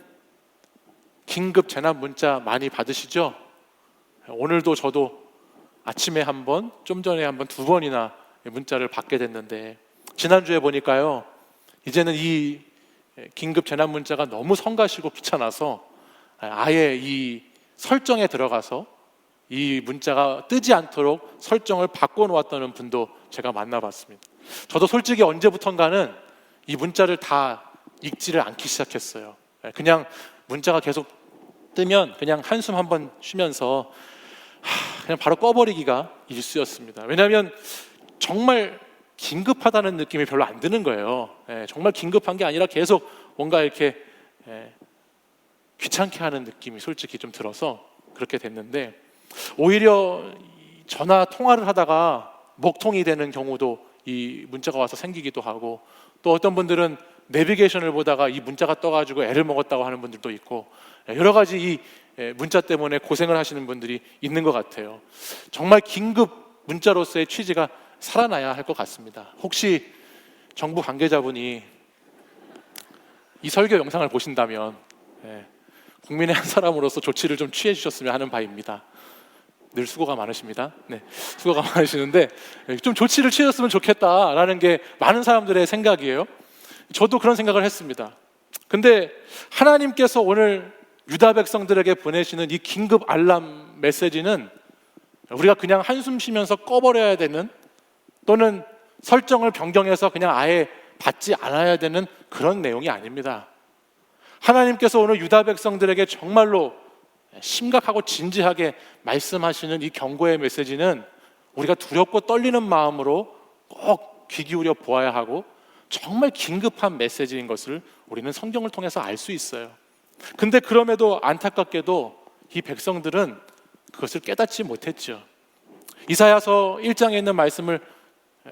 긴급 재난 문자 많이 받으시죠? 오늘도 저도 아침에 한 번, 좀 전에 한 번, 2번이나 문자를 받게 됐는데, 지난주에 보니까요, 이제는 이 긴급 재난 문자가 너무 성가시고 귀찮아서 아예 이 설정에 들어가서 이 문자가 뜨지 않도록 설정을 바꿔놓았다는 분도 제가 만나봤습니다. 저도 솔직히 언제부턴가는 이 문자를 다 읽지를 않기 시작했어요. 그냥 문자가 계속 뜨면 그냥 한숨 한번 쉬면서 그냥 바로 꺼버리기가 일쑤였습니다. 왜냐하면 정말 긴급하다는 느낌이 별로 안 드는 거예요. 정말 긴급한 게 아니라 계속 뭔가 이렇게 귀찮게 하는 느낌이 솔직히 좀 들어서 그렇게 됐는데, 오히려 전화 통화를 하다가 먹통이 되는 경우도 이 문자가 와서 생기기도 하고, 또 어떤 분들은 내비게이션을 보다가 이 문자가 떠가지고 애를 먹었다고 하는 분들도 있고, 여러 가지 이 문자 때문에 고생을 하시는 분들이 있는 것 같아요. 정말 긴급 문자로서의 취지가 살아나야 할 것 같습니다. 혹시 정부 관계자분이 이 설교 영상을 보신다면 국민의 한 사람으로서 조치를 좀 취해 주셨으면 하는 바입니다. 늘 수고가 많으십니다. 수고가 많으시는데 좀 조치를 취했으면 좋겠다라는 게 많은 사람들의 생각이에요. 저도 그런 생각을 했습니다. 근데 하나님께서 오늘 유다 백성들에게 보내시는 이 긴급 알람 메시지는 우리가 그냥 한숨 쉬면서 꺼버려야 되는, 또는 설정을 변경해서 그냥 아예 받지 않아야 되는 그런 내용이 아닙니다. 하나님께서 오늘 유다 백성들에게 정말로 심각하고 진지하게 말씀하시는 이 경고의 메시지는 우리가 두렵고 떨리는 마음으로 꼭 귀 기울여 보아야 하고 정말 긴급한 메시지인 것을 우리는 성경을 통해서 알 수 있어요. 근데 그럼에도 안타깝게도 이 백성들은 그것을 깨닫지 못했죠. 이사야서 1장에 있는 말씀을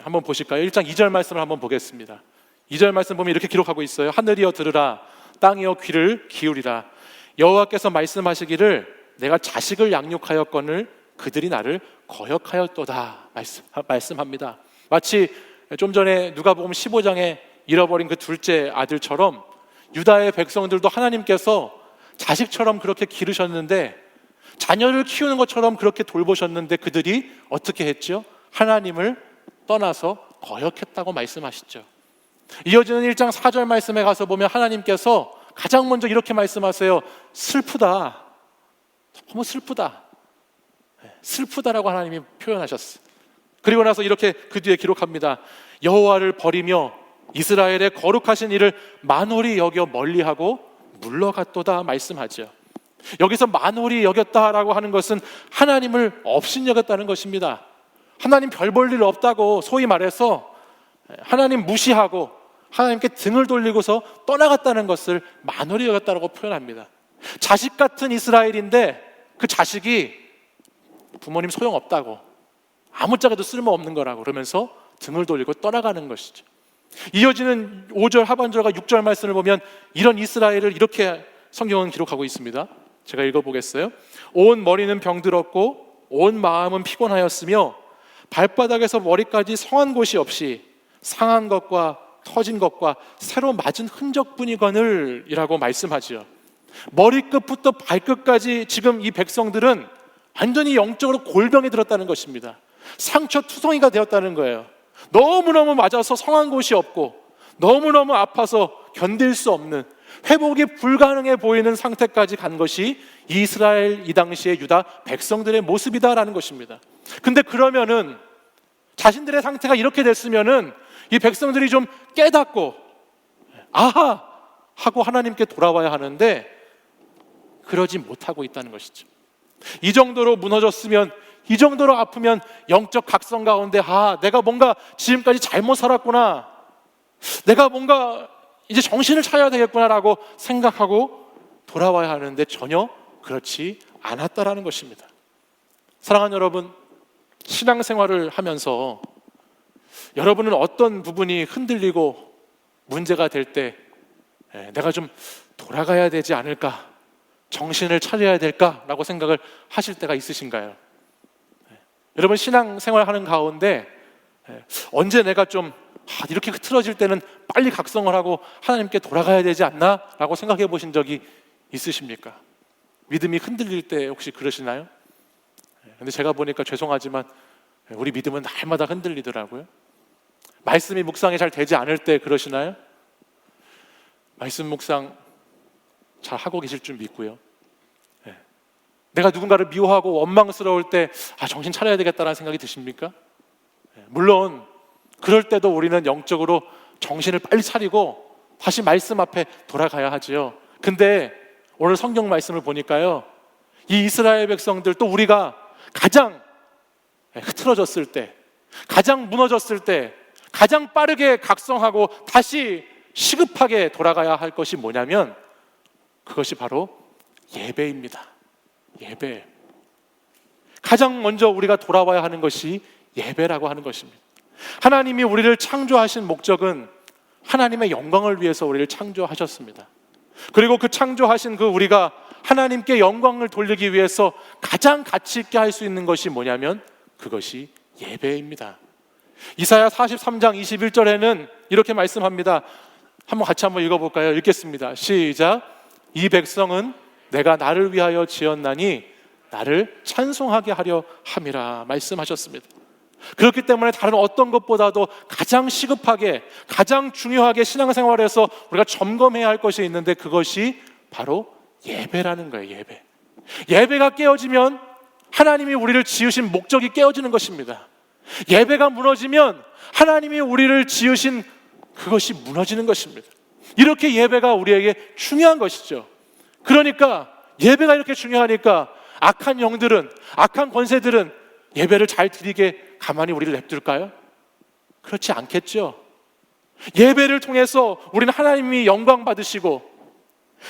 한번 보실까요? 1장 2절 말씀을 한번 보겠습니다. 2절 말씀 보면 이렇게 기록하고 있어요. 하늘이여 들으라, 땅이여 귀를 기울이라. 여호와께서 말씀하시기를 내가 자식을 양육하였거늘 그들이 나를 거역하였도다 말씀합니다. 마치 좀 전에 누가복음 15장에 잃어버린 그 둘째 아들처럼 유다의 백성들도 하나님께서 자식처럼 그렇게 기르셨는데, 자녀를 키우는 것처럼 그렇게 돌보셨는데 그들이 어떻게 했죠? 하나님을 떠나서 거역했다고 말씀하시죠. 이어지는 1장 4절 말씀에 가서 보면 하나님께서 가장 먼저 이렇게 말씀하세요. 슬프다. 너무 슬프다. 슬프다라고 하나님이 표현하셨어요. 그리고 나서 이렇게 그 뒤에 기록합니다. 여호와를 버리며 이스라엘의 거룩하신 이를 만홀히 여겨 멀리하고 물러갔도다 말씀하죠. 여기서 만홀히 여겼다라고 하는 것은 하나님을 업신여겼다는 것입니다. 하나님 별 볼 일 없다고, 소위 말해서 하나님 무시하고 하나님께 등을 돌리고서 떠나갔다는 것을 만홀히 여겼다고 표현합니다. 자식 같은 이스라엘인데 그 자식이 부모님 소용없다고, 아무짝에도 쓸모없는 거라고 그러면서 등을 돌리고 떠나가는 것이죠. 이어지는 5절 하반절과 6절 말씀을 보면 이런 이스라엘을 이렇게 성경은 기록하고 있습니다. 제가 읽어보겠어요. 온 머리는 병들었고 온 마음은 피곤하였으며 발바닥에서 머리까지 성한 곳이 없이 상한 것과 터진 것과 새로 맞은 흔적뿐이거늘 이라고 말씀하죠. 머리끝부터 발끝까지 지금 이 백성들은 완전히 영적으로 골병이 들었다는 것입니다. 상처 투성이가 되었다는 거예요. 너무너무 맞아서 성한 곳이 없고 너무너무 아파서 견딜 수 없는, 회복이 불가능해 보이는 상태까지 간 것이 이스라엘 이 당시의 유다 백성들의 모습이다라는 것입니다. 근데 그러면은 자신들의 상태가 이렇게 됐으면은 이 백성들이 좀 깨닫고 아하 하고 하나님께 돌아와야 하는데 그러지 못하고 있다는 것이죠. 이 정도로 무너졌으면, 이 정도로 아프면 영적 각성 가운데 내가 뭔가 지금까지 잘못 살았구나, 내가 뭔가 이제 정신을 차려야 되겠구나라고 생각하고 돌아와야 하는데 전혀 그렇지 않았다라는 것입니다. 사랑하는 여러분, 신앙생활을 하면서 여러분은 어떤 부분이 흔들리고 문제가 될 때 내가 좀 돌아가야 되지 않을까, 정신을 차려야 될까라고 생각을 하실 때가 있으신가요? 여러분, 신앙생활 하는 가운데 언제 내가 좀 이렇게 흐트러질 때는 빨리 각성을 하고 하나님께 돌아가야 되지 않나? 라고 생각해 보신 적이 있으십니까? 믿음이 흔들릴 때 혹시 그러시나요? 근데 제가 보니까 죄송하지만 우리 믿음은 날마다 흔들리더라고요. 말씀이 묵상이 잘 되지 않을 때 그러시나요? 말씀 묵상 잘 하고 계실 줄 믿고요. 내가 누군가를 미워하고 원망스러울 때 정신 차려야 되겠다는 생각이 드십니까? 물론 그럴 때도 우리는 영적으로 정신을 빨리 차리고 다시 말씀 앞에 돌아가야 하지요. 근데 오늘 성경 말씀을 보니까요, 이 이스라엘 백성들, 또 우리가 가장 흐트러졌을 때, 가장 무너졌을 때 가장 빠르게 각성하고 다시 시급하게 돌아가야 할 것이 뭐냐면 그것이 바로 예배입니다. 예배. 가장 먼저 우리가 돌아와야 하는 것이 예배라고 하는 것입니다. 하나님이 우리를 창조하신 목적은 하나님의 영광을 위해서 우리를 창조하셨습니다. 그리고 그 창조하신 그 우리가 하나님께 영광을 돌리기 위해서 가장 가치 있게 할 수 있는 것이 뭐냐면 그것이 예배입니다. 이사야 43장 21절에는 이렇게 말씀합니다. 같이 한번 읽어볼까요? 읽겠습니다. 시작. 이 백성은 내가 나를 위하여 지었나니 나를 찬송하게 하려 함이라 말씀하셨습니다. 그렇기 때문에 다른 어떤 것보다도 가장 시급하게, 가장 중요하게 신앙생활에서 우리가 점검해야 할 것이 있는데 그것이 바로 예배라는 거예요. 예배. 예배가 깨어지면 하나님이 우리를 지으신 목적이 깨어지는 것입니다. 예배가 무너지면 하나님이 우리를 지으신 그것이 무너지는 것입니다. 이렇게 예배가 우리에게 중요한 것이죠. 그러니까 예배가 이렇게 중요하니까 악한 영들은, 악한 권세들은 예배를 잘 드리게 가만히 우리를 냅둘까요? 그렇지 않겠죠. 예배를 통해서 우리는 하나님이 영광 받으시고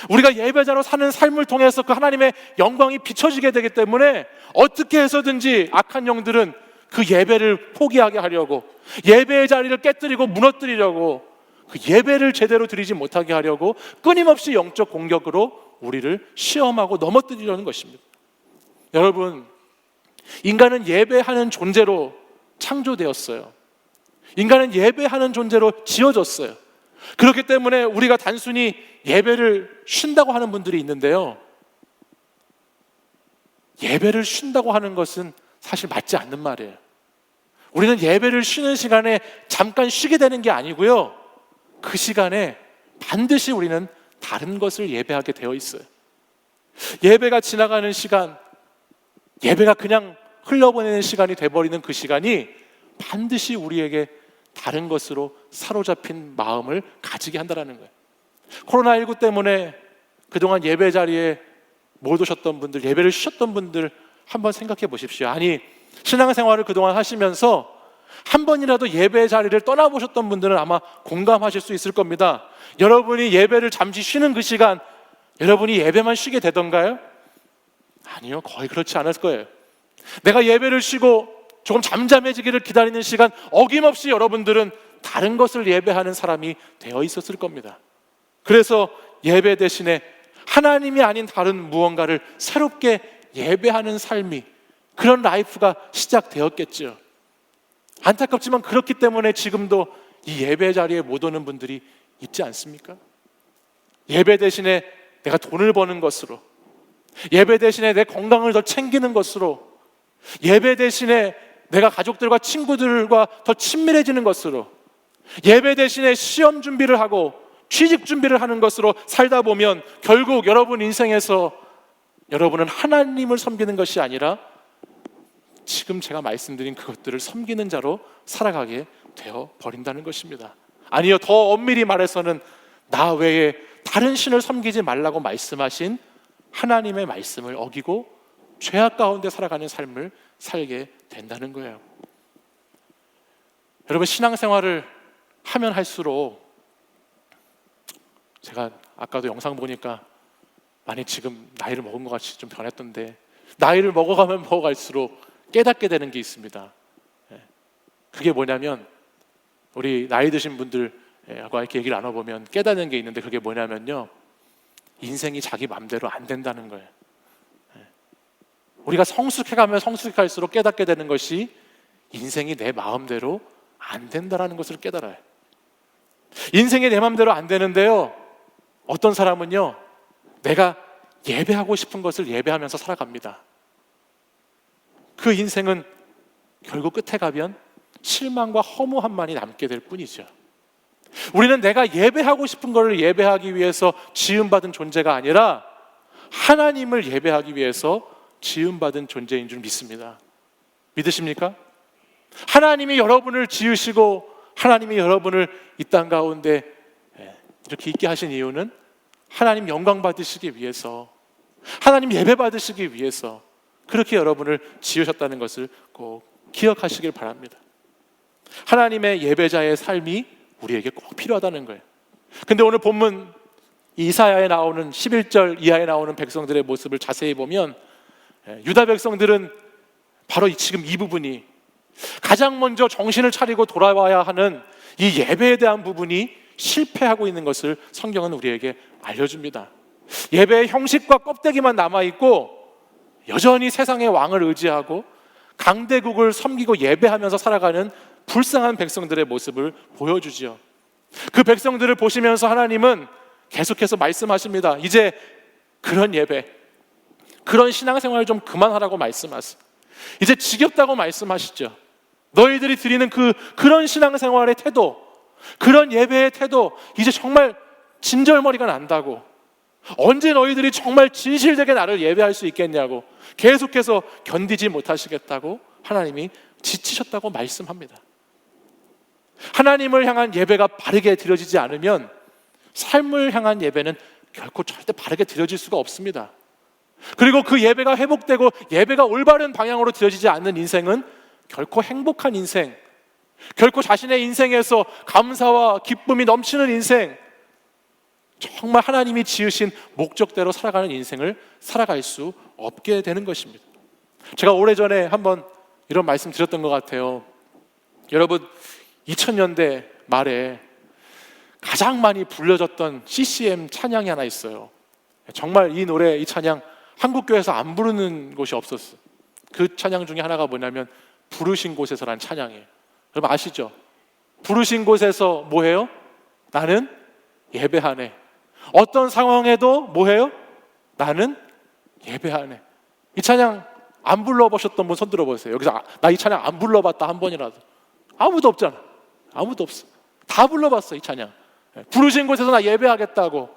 우리가 예배자로 사는 삶을 통해서 그 하나님의 영광이 비춰지게 되기 때문에 어떻게 해서든지 악한 영들은 그 예배를 포기하게 하려고, 예배의 자리를 깨뜨리고 무너뜨리려고, 그 예배를 제대로 드리지 못하게 하려고 끊임없이 영적 공격으로 우리를 시험하고 넘어뜨리려는 것입니다. 여러분, 인간은 예배하는 존재로 창조되었어요. 인간은 예배하는 존재로 지어졌어요. 그렇기 때문에 우리가 단순히 예배를 쉰다고 하는 분들이 있는데요, 예배를 쉰다고 하는 것은 사실 맞지 않는 말이에요. 우리는 예배를 쉬는 시간에 잠깐 쉬게 되는 게 아니고요, 그 시간에 반드시 우리는 다른 것을 예배하게 되어 있어요. 예배가 지나가는 시간, 예배가 그냥 흘러보내는 시간이 돼버리는 그 시간이 반드시 우리에게 다른 것으로 사로잡힌 마음을 가지게 한다는 거예요. 코로나19 때문에 그동안 예배 자리에 못 오셨던 분들, 예배를 쉬셨던 분들 한번 생각해 보십시오. 아니, 신앙생활을 그동안 하시면서 한 번이라도 예배 자리를 떠나보셨던 분들은 아마 공감하실 수 있을 겁니다. 여러분이 예배를 잠시 쉬는 그 시간, 여러분이 예배만 쉬게 되던가요? 아니요, 거의 그렇지 않을 거예요. 내가 예배를 쉬고 조금 잠잠해지기를 기다리는 시간, 어김없이 여러분들은 다른 것을 예배하는 사람이 되어 있었을 겁니다. 그래서 예배 대신에 하나님이 아닌 다른 무언가를 새롭게 예배하는 삶이, 그런 라이프가 시작되었겠죠. 안타깝지만 그렇기 때문에 지금도 이 예배 자리에 못 오는 분들이 있지 않습니까? 예배 대신에 내가 돈을 버는 것으로, 예배 대신에 내 건강을 더 챙기는 것으로, 예배 대신에 내가 가족들과 친구들과 더 친밀해지는 것으로, 예배 대신에 시험 준비를 하고 취직 준비를 하는 것으로 살다 보면 결국 여러분 인생에서 여러분은 하나님을 섬기는 것이 아니라 지금 제가 말씀드린 그것들을 섬기는 자로 살아가게 되어 버린다는 것입니다. 아니요, 더 엄밀히 말해서는 나 외에 다른 신을 섬기지 말라고 말씀하신 하나님의 말씀을 어기고 죄악 가운데 살아가는 삶을 살게 된다는 거예요. 여러분, 신앙생활을 하면 할수록, 제가 아까도 영상 보니까 많이 지금 나이를 먹은 것 같이 좀 변했던데, 나이를 먹어가면 먹어갈수록 깨닫게 되는 게 있습니다. 그게 뭐냐면, 우리 나이 드신 분들과 이렇게 얘기를 나눠보면 깨닫는 게 있는데, 그게 뭐냐면요, 인생이 자기 맘대로 안 된다는 거예요. 우리가 성숙해가면 성숙할수록 깨닫게 되는 것이 인생이 내 마음대로 안 된다는 것을 깨달아요. 인생이 내 마음대로 안 되는데요, 어떤 사람은요, 내가 예배하고 싶은 것을 예배하면서 살아갑니다. 그 인생은 결국 끝에 가면 실망과 허무함만이 남게 될 뿐이죠. 우리는 내가 예배하고 싶은 것을 예배하기 위해서 지음받은 존재가 아니라 하나님을 예배하기 위해서 지음받은 존재인 줄 믿습니다. 믿으십니까? 하나님이 여러분을 지으시고 하나님이 여러분을 이 땅 가운데 이렇게 있게 하신 이유는 하나님 영광 받으시기 위해서, 하나님 예배 받으시기 위해서 그렇게 여러분을 지으셨다는 것을 꼭 기억하시길 바랍니다. 하나님의 예배자의 삶이 우리에게 꼭 필요하다는 거예요. 근데 오늘 본문 이사야에 나오는 11절 이하에 나오는 백성들의 모습을 자세히 보면, 유다 백성들은 바로 지금 이 부분이 가장 먼저 정신을 차리고 돌아와야 하는 이 예배에 대한 부분이 실패하고 있는 것을 성경은 우리에게 알려줍니다. 예배의 형식과 껍데기만 남아있고 여전히 세상의 왕을 의지하고 강대국을 섬기고 예배하면서 살아가는 불쌍한 백성들의 모습을 보여주죠. 그 백성들을 보시면서 하나님은 계속해서 말씀하십니다. 이제 그런 예배, 그런 신앙생활을 좀 그만하라고 말씀하세요. 이제 지겹다고 말씀하시죠. 너희들이 드리는 그런 신앙생활의 태도, 그런 예배의 태도, 이제 정말 진절머리가 난다고, 언제 너희들이 정말 진실되게 나를 예배할 수 있겠냐고 계속해서 견디지 못하시겠다고 하나님이 지치셨다고 말씀합니다. 하나님을 향한 예배가 바르게 드려지지 않으면 삶을 향한 예배는 결코 절대 바르게 드려질 수가 없습니다. 그리고 그 예배가 회복되고 예배가 올바른 방향으로 드려지지 않는 인생은 결코 행복한 인생, 결코 자신의 인생에서 감사와 기쁨이 넘치는 인생, 정말 하나님이 지으신 목적대로 살아가는 인생을 살아갈 수 없게 되는 것입니다. 제가 오래전에 한번 이런 말씀 드렸던 것 같아요. 여러분, 2000년대 말에 가장 많이 불려졌던 CCM 찬양이 하나 있어요. 정말 이 노래, 이 찬양 한국교회에서 안 부르는 곳이 없었어요. 그 찬양 중에 하나가 뭐냐면 부르신 곳에서라는 찬양이에요. 여러분 아시죠? 부르신 곳에서 뭐해요? 나는 예배하네. 어떤 상황에도 뭐해요? 나는 예배하네. 이 찬양 안 불러보셨던 분 손 들어보세요. 여기서 나 이 찬양 안 불러봤다 한 번이라도. 아무도 없잖아. 아무도 없어. 다 불러봤어 이 찬양. 부르신 곳에서 나 예배하겠다고,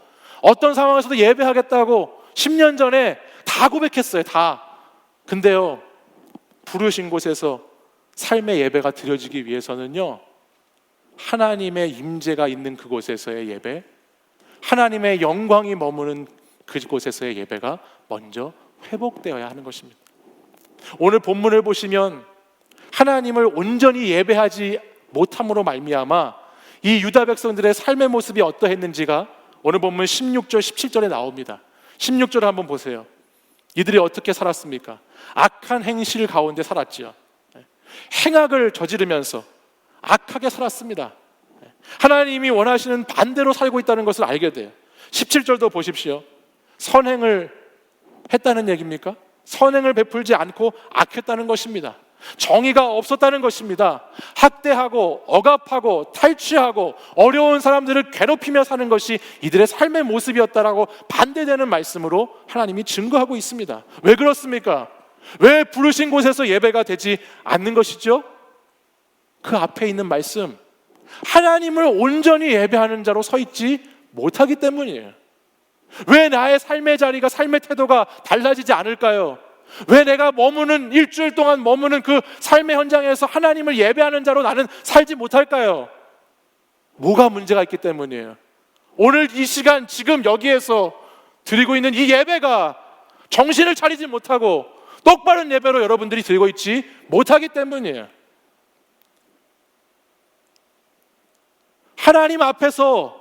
어떤 상황에서도 예배하겠다고 10년 전에 다 고백했어요. 다. 근데요, 부르신 곳에서 삶의 예배가 드려지기 위해서는요, 하나님의 임재가 있는 그곳에서의 예배, 하나님의 영광이 머무는 그곳에서의 예배가 먼저 회복되어야 하는 것입니다. 오늘 본문을 보시면 하나님을 온전히 예배하지 못함으로 말미암아 이 유다 백성들의 삶의 모습이 어떠했는지가 오늘 본문 16절 17절에 나옵니다. 16절을 한번 보세요. 이들이 어떻게 살았습니까? 악한 행실 가운데 살았지요. 행악을 저지르면서 악하게 살았습니다. 하나님이 원하시는 반대로 살고 있다는 것을 알게 돼요. 17절도 보십시오. 선행을 했다는 얘기입니까? 선행을 베풀지 않고 악했다는 것입니다. 정의가 없었다는 것입니다. 학대하고 억압하고 탈취하고 어려운 사람들을 괴롭히며 사는 것이 이들의 삶의 모습이었다라고 반대되는 말씀으로 하나님이 증거하고 있습니다. 왜 그렇습니까? 왜 부르신 곳에서 예배가 되지 않는 것이죠? 그 앞에 있는 말씀, 하나님을 온전히 예배하는 자로 서 있지 못하기 때문이에요. 왜 나의 삶의 자리가, 삶의 태도가 달라지지 않을까요? 왜 내가 머무는, 일주일 동안 머무는 그 삶의 현장에서 하나님을 예배하는 자로 나는 살지 못할까요? 뭐가 문제가 있기 때문이에요. 오늘 이 시간 지금 여기에서 드리고 있는 이 예배가 정신을 차리지 못하고 똑바른 예배로 여러분들이 드리고 있지 못하기 때문이에요. 하나님 앞에서,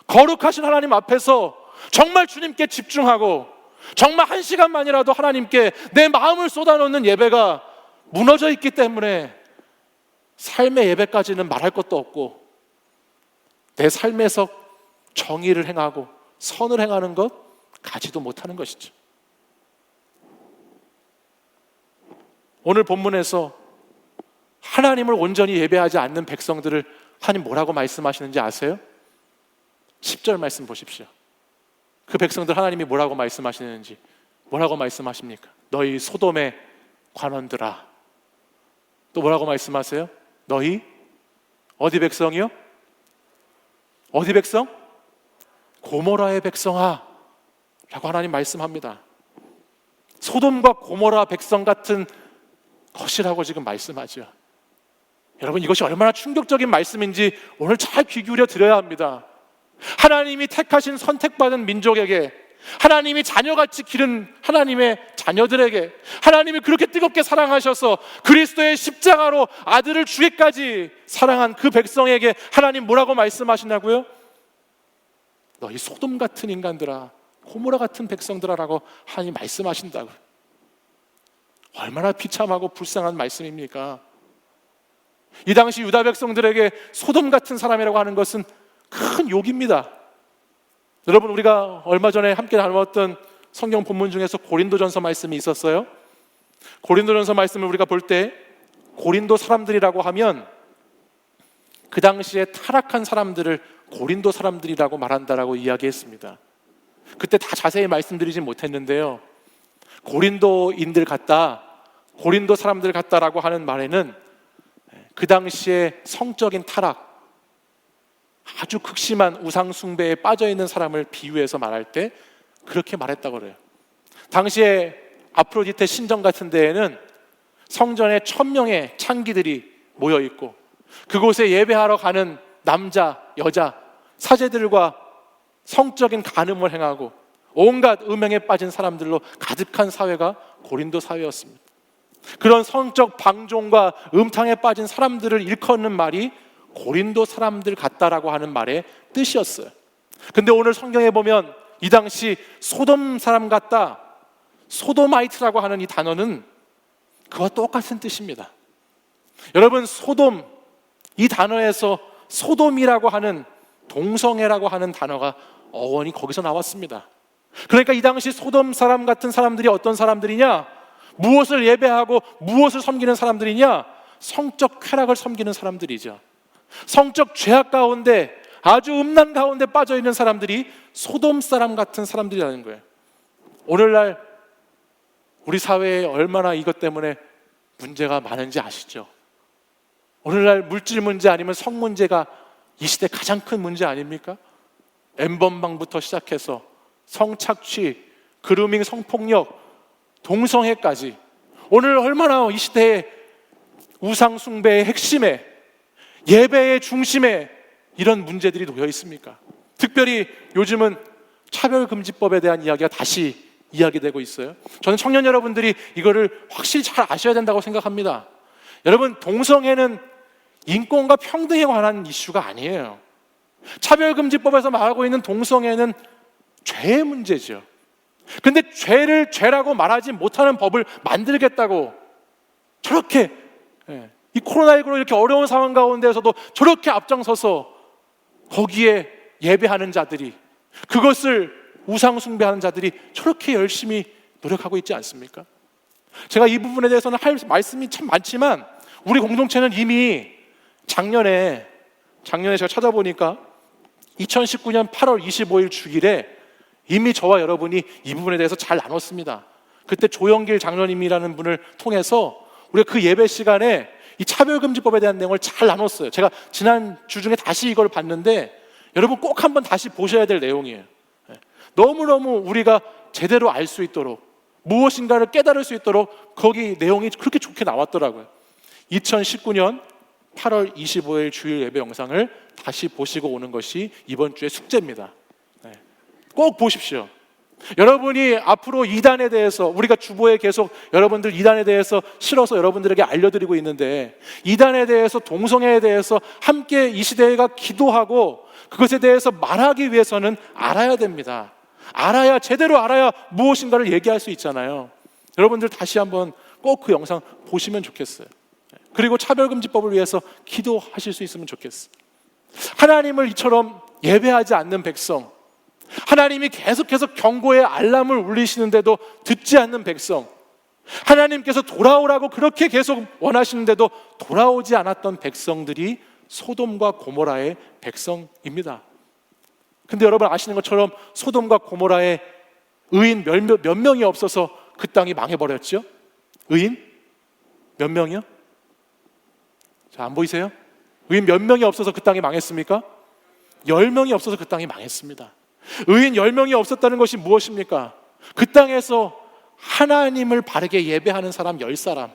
거룩하신 하나님 앞에서 정말 주님께 집중하고 정말 한 시간만이라도 하나님께 내 마음을 쏟아놓는 예배가 무너져 있기 때문에 삶의 예배까지는 말할 것도 없고 내 삶에서 정의를 행하고 선을 행하는 것 가지도 못하는 것이죠. 오늘 본문에서 하나님을 온전히 예배하지 않는 백성들을 하나님 뭐라고 말씀하시는지 아세요? 10절 말씀 보십시오. 그 백성들 하나님이 뭐라고 말씀하시는지, 뭐라고 말씀하십니까? 너희 소돔의 관원들아. 또 뭐라고 말씀하세요? 너희 어디 백성이요? 어디 백성? 고모라의 백성아 라고 하나님 말씀합니다. 소돔과 고모라 백성 같은 것이라고 지금 말씀하죠. 여러분, 이것이 얼마나 충격적인 말씀인지 오늘 잘 귀 기울여 드려야 합니다. 하나님이 택하신 선택받은 민족에게, 하나님이 자녀같이 기른 하나님의 자녀들에게, 하나님이 그렇게 뜨겁게 사랑하셔서 그리스도의 십자가로 아들을 주기까지 사랑한 그 백성에게 하나님 뭐라고 말씀하시냐고요? 너희 소돔 같은 인간들아, 고모라 같은 백성들아라고 하나님 말씀하신다고요. 얼마나 비참하고 불쌍한 말씀입니까? 이 당시 유다 백성들에게 소돔 같은 사람이라고 하는 것은 큰 욕입니다. 여러분, 우리가 얼마 전에 함께 나누었던 성경 본문 중에서 고린도전서 말씀이 있었어요. 고린도전서 말씀을 우리가 볼 때 고린도 사람들이라고 하면 그 당시에 타락한 사람들을 고린도 사람들이라고 말한다라고 이야기했습니다. 그때 다 자세히 말씀드리진 못했는데요, 고린도인들 같다, 고린도 사람들 같다라고 하는 말에는 그 당시에 성적인 타락, 아주 극심한 우상 숭배에 빠져 있는 사람을 비유해서 말할 때 그렇게 말했다고 그래요. 당시에 아프로디테 신전 같은 데에는 성전에 1000명의 창기들이 모여 있고 그곳에 예배하러 가는 남자, 여자, 사제들과 성적인 간음을 행하고 온갖 음행에 빠진 사람들로 가득한 사회가 고린도 사회였습니다. 그런 성적 방종과 음탕에 빠진 사람들을 일컫는 말이 고린도 사람들 같다라고 하는 말의 뜻이었어요. 근데 오늘 성경에 보면 이 당시 소돔 사람 같다, 소도마이트라고 하는 이 단어는 그와 똑같은 뜻입니다. 여러분, 소돔, 이 단어에서 소돔이라고 하는, 동성애라고 하는 단어가 어원이 거기서 나왔습니다. 그러니까 이 당시 소돔 사람 같은 사람들이 어떤 사람들이냐? 무엇을 예배하고 무엇을 섬기는 사람들이냐? 성적 쾌락을 섬기는 사람들이죠. 성적 죄악 가운데 아주 음란 가운데 빠져 있는 사람들이 소돔 사람 같은 사람들이라는 거예요. 오늘날 우리 사회에 얼마나 이것 때문에 문제가 많은지 아시죠? 오늘날 물질 문제 아니면 성 문제가 이 시대 가장 큰 문제 아닙니까? N번방부터 시작해서 성착취, 그루밍, 성폭력, 동성애까지 오늘 얼마나 이 시대의 우상 숭배의 핵심에, 예배의 중심에 이런 문제들이 놓여 있습니까? 특별히 요즘은 차별금지법에 대한 이야기가 다시 이야기되고 있어요. 저는 청년 여러분들이 이거를 확실히 잘 아셔야 된다고 생각합니다. 여러분, 동성애는 인권과 평등에 관한 이슈가 아니에요. 차별금지법에서 말하고 있는 동성애는 죄의 문제죠. 근데 죄를 죄라고 말하지 못하는 법을 만들겠다고 저렇게 이 코로나19로 이렇게 어려운 상황 가운데에서도 저렇게 앞장서서 거기에 예배하는 자들이, 그것을 우상 숭배하는 자들이 저렇게 열심히 노력하고 있지 않습니까? 제가 이 부분에 대해서는 할 말씀이 참 많지만 우리 공동체는 이미 작년에 제가 찾아보니까 2019년 8월 25일 주일에 이미 저와 여러분이 이 부분에 대해서 잘 나눴습니다. 그때 조영길 장로님이라는 분을 통해서 우리가 그 예배 시간에 이 차별금지법에 대한 내용을 잘 나눴어요. 제가 지난 주 중에 다시 이걸 봤는데 여러분 꼭 한번 다시 보셔야 될 내용이에요. 너무너무 우리가 제대로 알 수 있도록, 무엇인가를 깨달을 수 있도록 거기 내용이 그렇게 좋게 나왔더라고요. 2019년 8월 25일 주일 예배 영상을 다시 보시고 오는 것이 이번 주의 숙제입니다. 꼭 보십시오. 여러분이 앞으로 이단에 대해서, 우리가 주보에 계속 여러분들 이단에 대해서 실어서 여러분들에게 알려드리고 있는데, 이단에 대해서, 동성애에 대해서 함께 이 시대가 기도하고 그것에 대해서 말하기 위해서는 알아야 됩니다. 알아야, 제대로 알아야 무엇인가를 얘기할 수 있잖아요. 여러분들 다시 한번 꼭 그 영상 보시면 좋겠어요. 그리고 차별금지법을 위해서 기도하실 수 있으면 좋겠어요. 하나님을 이처럼 예배하지 않는 백성, 하나님이 계속해서 경고의 알람을 울리시는데도 듣지 않는 백성, 하나님께서 돌아오라고 그렇게 계속 원하시는데도 돌아오지 않았던 백성들이 소돔과 고모라의 백성입니다. 근데 여러분 아시는 것처럼 소돔과 고모라의 의인 몇 명이 없어서 그 땅이 망해버렸죠? 의인? 몇 명이요? 자, 안 보이세요? 의인 몇 명이 없어서 그 땅이 망했습니까? 10명이 없어서 그 땅이 망했습니다. 의인 10명이 없었다는 것이 무엇입니까? 그 땅에서 하나님을 바르게 예배하는 사람 10사람,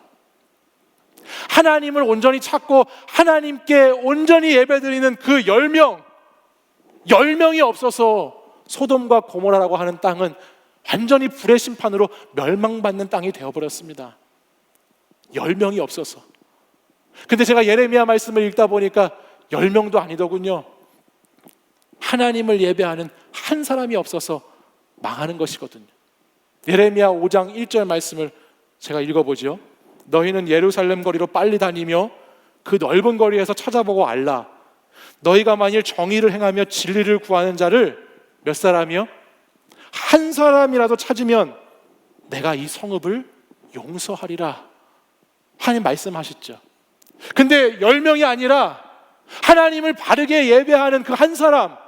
하나님을 온전히 찾고 하나님께 온전히 예배드리는 그 10명이 없어서 소돔과 고모라라고 하는 땅은 완전히 불의 심판으로 멸망받는 땅이 되어버렸습니다. 10명이 없어서. 근데 제가 예레미야 말씀을 읽다 보니까 10명도 아니더군요. 하나님을 예배하는 한 사람이 없어서 망하는 것이거든요. 예레미야 5장 1절 말씀을 제가 읽어보죠. 너희는 예루살렘 거리로 빨리 다니며 그 넓은 거리에서 찾아보고 알라. 너희가 만일 정의를 행하며 진리를 구하는 자를 몇 사람이요? 한 사람이라도 찾으면 내가 이 성읍을 용서하리라. 하나님 말씀하셨죠. 근데 10명이 아니라 하나님을 바르게 예배하는 그 한 사람,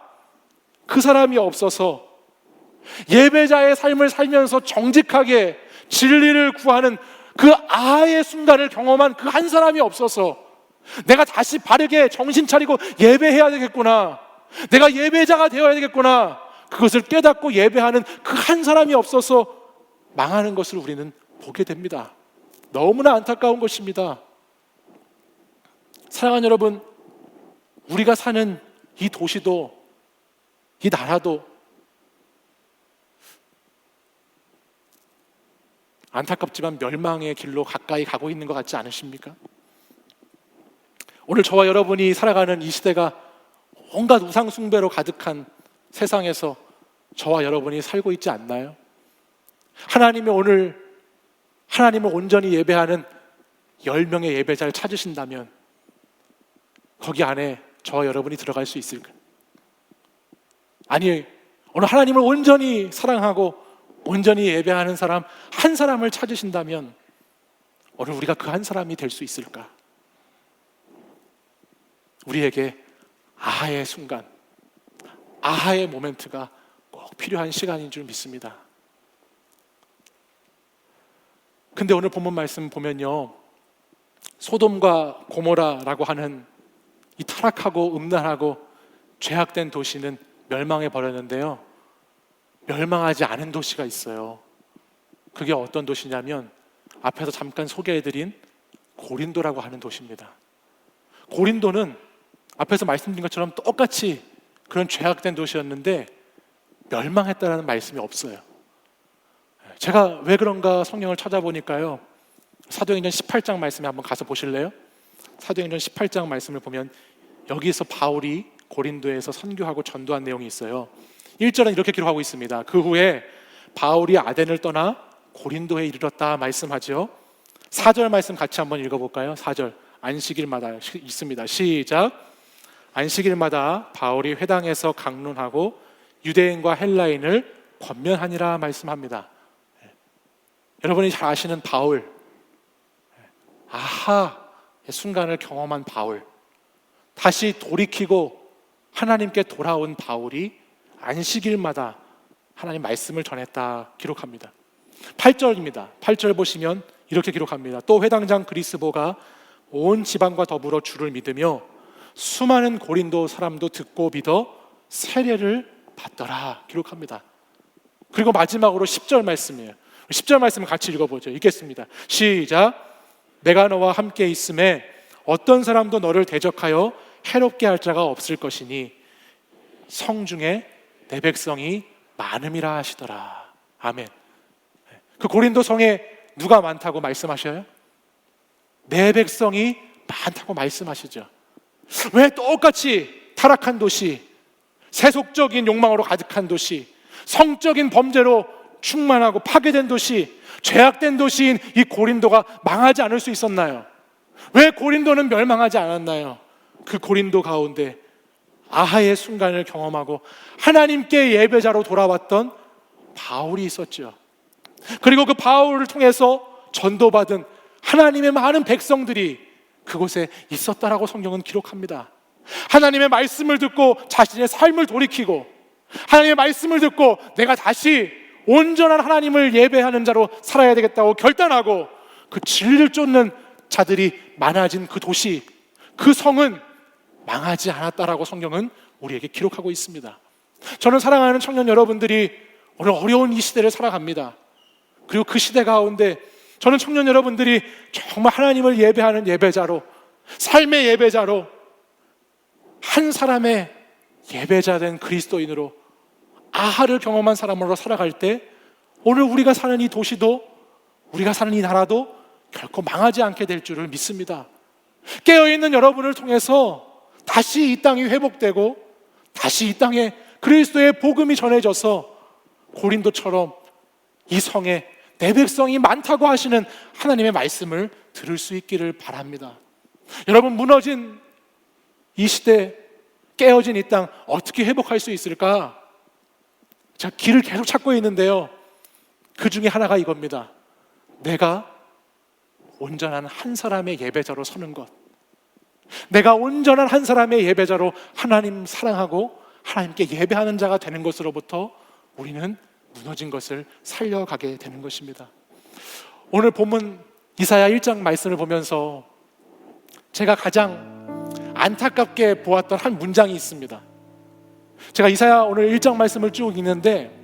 그 사람이 없어서 예배자의 삶을 살면서 정직하게 진리를 구하는 그 아의 순간을 경험한 그 한 사람이 없어서 내가 다시 바르게 정신 차리고 예배해야 되겠구나, 내가 예배자가 되어야 되겠구나, 그것을 깨닫고 예배하는 그 한 사람이 없어서 망하는 것을 우리는 보게 됩니다. 너무나 안타까운 것입니다. 사랑하는 여러분, 우리가 사는 이 도시도 이 나라도 안타깝지만 멸망의 길로 가까이 가고 있는 것 같지 않으십니까? 오늘 저와 여러분이 살아가는 이 시대가 온갖 우상 숭배로 가득한 세상에서 저와 여러분이 살고 있지 않나요? 하나님을 온전히 예배하는 10명의 예배자를 찾으신다면 거기 안에 저와 여러분이 들어갈 수 있을까요? 아니, 오늘 하나님을 온전히 사랑하고 온전히 예배하는 사람 한 사람을 찾으신다면 오늘 우리가 그 한 사람이 될 수 있을까? 우리에게 아의 순간, 아하의 모멘트가 꼭 필요한 시간인 줄 믿습니다. 근데 오늘 본문 말씀 보면요, 소돔과 고모라라고 하는 이 타락하고 음란하고 죄악된 도시는 멸망해 버렸는데요, 멸망하지 않은 도시가 있어요. 그게 어떤 도시냐면 앞에서 잠깐 소개해드린 고린도라고 하는 도시입니다. 고린도는 앞에서 말씀드린 것처럼 똑같이 그런 죄악된 도시였는데 멸망했다는 말씀이 없어요. 제가 왜 그런가 성경을 찾아보니까요, 사도행전 18장 말씀에 한번 가서 보실래요? 사도행전 18장 말씀을 보면 여기서 바울이 고린도에서 선교하고 전도한 내용이 있어요. 1절은 이렇게 기록하고 있습니다. 그 후에 바울이 아덴을 떠나 고린도에 이르렀다 말씀하죠. 4절 말씀 같이 한번 읽어볼까요? 4절, 안식일마다 있습니다. 시작. 안식일마다 바울이 회당에서 강론하고 유대인과 헬라인을 권면하니라 말씀합니다. 여러분이 잘 아시는 바울, 아하의 순간을 경험한 바울, 다시 돌이키고 하나님께 돌아온 바울이 안식일마다 하나님 말씀을 전했다 기록합니다. 8절입니다. 8절 보시면 이렇게 기록합니다. 또 회당장 그리스보가 온 지방과 더불어 주를 믿으며 수많은 고린도 사람도 듣고 믿어 세례를 받더라 기록합니다. 그리고 마지막으로 10절 말씀이에요. 10절 말씀을 같이 읽어보죠. 읽겠습니다. 시작. 내가 너와 함께 있음에 어떤 사람도 너를 대적하여 해롭게 할 자가 없을 것이니 성중에 내 백성이 많음이라 하시더라. 아멘. 그 고린도 성에 누가 많다고 말씀하셔요? 내 백성이 많다고 말씀하시죠. 왜 똑같이 타락한 도시, 세속적인 욕망으로 가득한 도시, 성적인 범죄로 충만하고 파괴된 도시, 죄악된 도시인 이 고린도가 망하지 않을 수 있었나요? 왜 고린도는 멸망하지 않았나요? 그 고린도 가운데 아하의 순간을 경험하고 하나님께 예배자로 돌아왔던 바울이 있었죠. 그리고 그 바울을 통해서 전도받은 하나님의 많은 백성들이 그곳에 있었다라고 성경은 기록합니다. 하나님의 말씀을 듣고 자신의 삶을 돌이키고 하나님의 말씀을 듣고 내가 다시 온전한 하나님을 예배하는 자로 살아야 되겠다고 결단하고 그 진리를 쫓는 자들이 많아진 그 도시, 그 성은 망하지 않았다라고 성경은 우리에게 기록하고 있습니다. 저는 사랑하는 청년 여러분들이 오늘 어려운 이 시대를 살아갑니다. 그리고 그 시대 가운데 저는 청년 여러분들이 정말 하나님을 예배하는 예배자로, 삶의 예배자로, 한 사람의 예배자 된 그리스도인으로 아하를 경험한 사람으로 살아갈 때 오늘 우리가 사는 이 도시도, 우리가 사는 이 나라도 결코 망하지 않게 될 줄을 믿습니다. 깨어있는 여러분을 통해서 다시 이 땅이 회복되고 다시 이 땅에 그리스도의 복음이 전해져서 고린도처럼 이 성에 내 백성이 많다고 하시는 하나님의 말씀을 들을 수 있기를 바랍니다. 여러분, 무너진 이 시대, 깨어진 이 땅 어떻게 회복할 수 있을까? 제가 길을 계속 찾고 있는데요, 그 중에 하나가 이겁니다. 내가 온전한 한 사람의 예배자로 서는 것, 내가 온전한 한 사람의 예배자로 하나님 사랑하고 하나님께 예배하는 자가 되는 것으로부터 우리는 무너진 것을 살려가게 되는 것입니다. 오늘 본문 이사야 1장 말씀을 보면서 제가 가장 안타깝게 보았던 한 문장이 있습니다. 제가 이사야 오늘 1장 말씀을 쭉 읽는데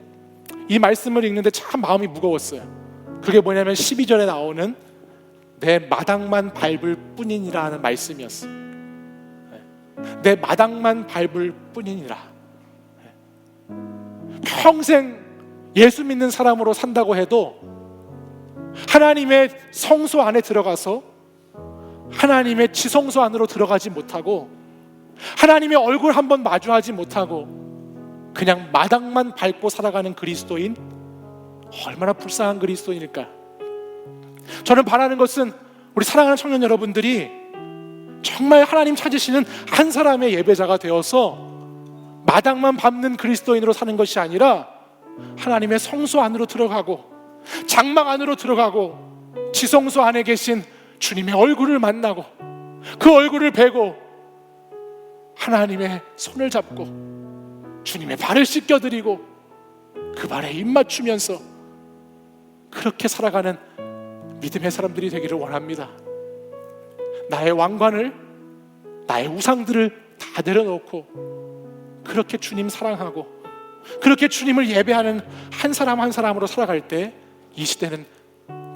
이 말씀을 읽는데 참 마음이 무거웠어요. 그게 뭐냐면 12절에 나오는 내 마당만 밟을 뿐이니라 하는 말씀이었어요. 내 마당만 밟을 뿐이니라. 평생 예수 믿는 사람으로 산다고 해도 하나님의 성소 안에 들어가서 하나님의 지성소 안으로 들어가지 못하고 하나님의 얼굴 한번 마주하지 못하고 그냥 마당만 밟고 살아가는 그리스도인, 얼마나 불쌍한 그리스도인일까? 저는 바라는 것은 우리 사랑하는 청년 여러분들이 정말 하나님 찾으시는 한 사람의 예배자가 되어서 마당만 밟는 그리스도인으로 사는 것이 아니라 하나님의 성소 안으로 들어가고 장막 안으로 들어가고 지성소 안에 계신 주님의 얼굴을 만나고 그 얼굴을 뵈고 하나님의 손을 잡고 주님의 발을 씻겨드리고 그 발에 입 맞추면서 그렇게 살아가는 믿음의 사람들이 되기를 원합니다. 나의 왕관을, 나의 우상들을 다 내려놓고 그렇게 주님 사랑하고 그렇게 주님을 예배하는 한 사람 한 사람으로 살아갈 때 이 시대는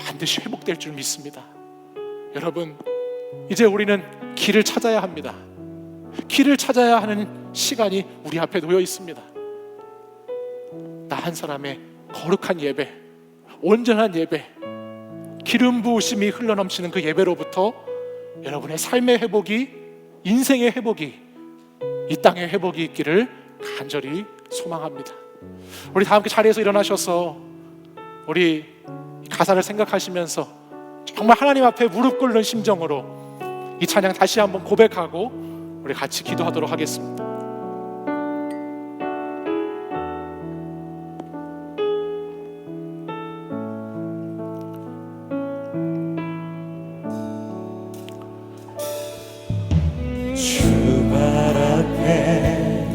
반드시 회복될 줄 믿습니다. 여러분, 이제 우리는 길을 찾아야 합니다. 길을 찾아야 하는 시간이 우리 앞에 놓여 있습니다. 나 한 사람의 거룩한 예배, 온전한 예배, 기름 부으심이 흘러넘치는 그 예배로부터 여러분의 삶의 회복이, 인생의 회복이, 이 땅의 회복이 있기를 간절히 소망합니다. 우리 다 함께 자리에서 일어나셔서 우리 가사를 생각하시면서 정말 하나님 앞에 무릎 꿇는 심정으로 이 찬양 다시 한번 고백하고 우리 같이 기도하도록 하겠습니다. 주 발 앞에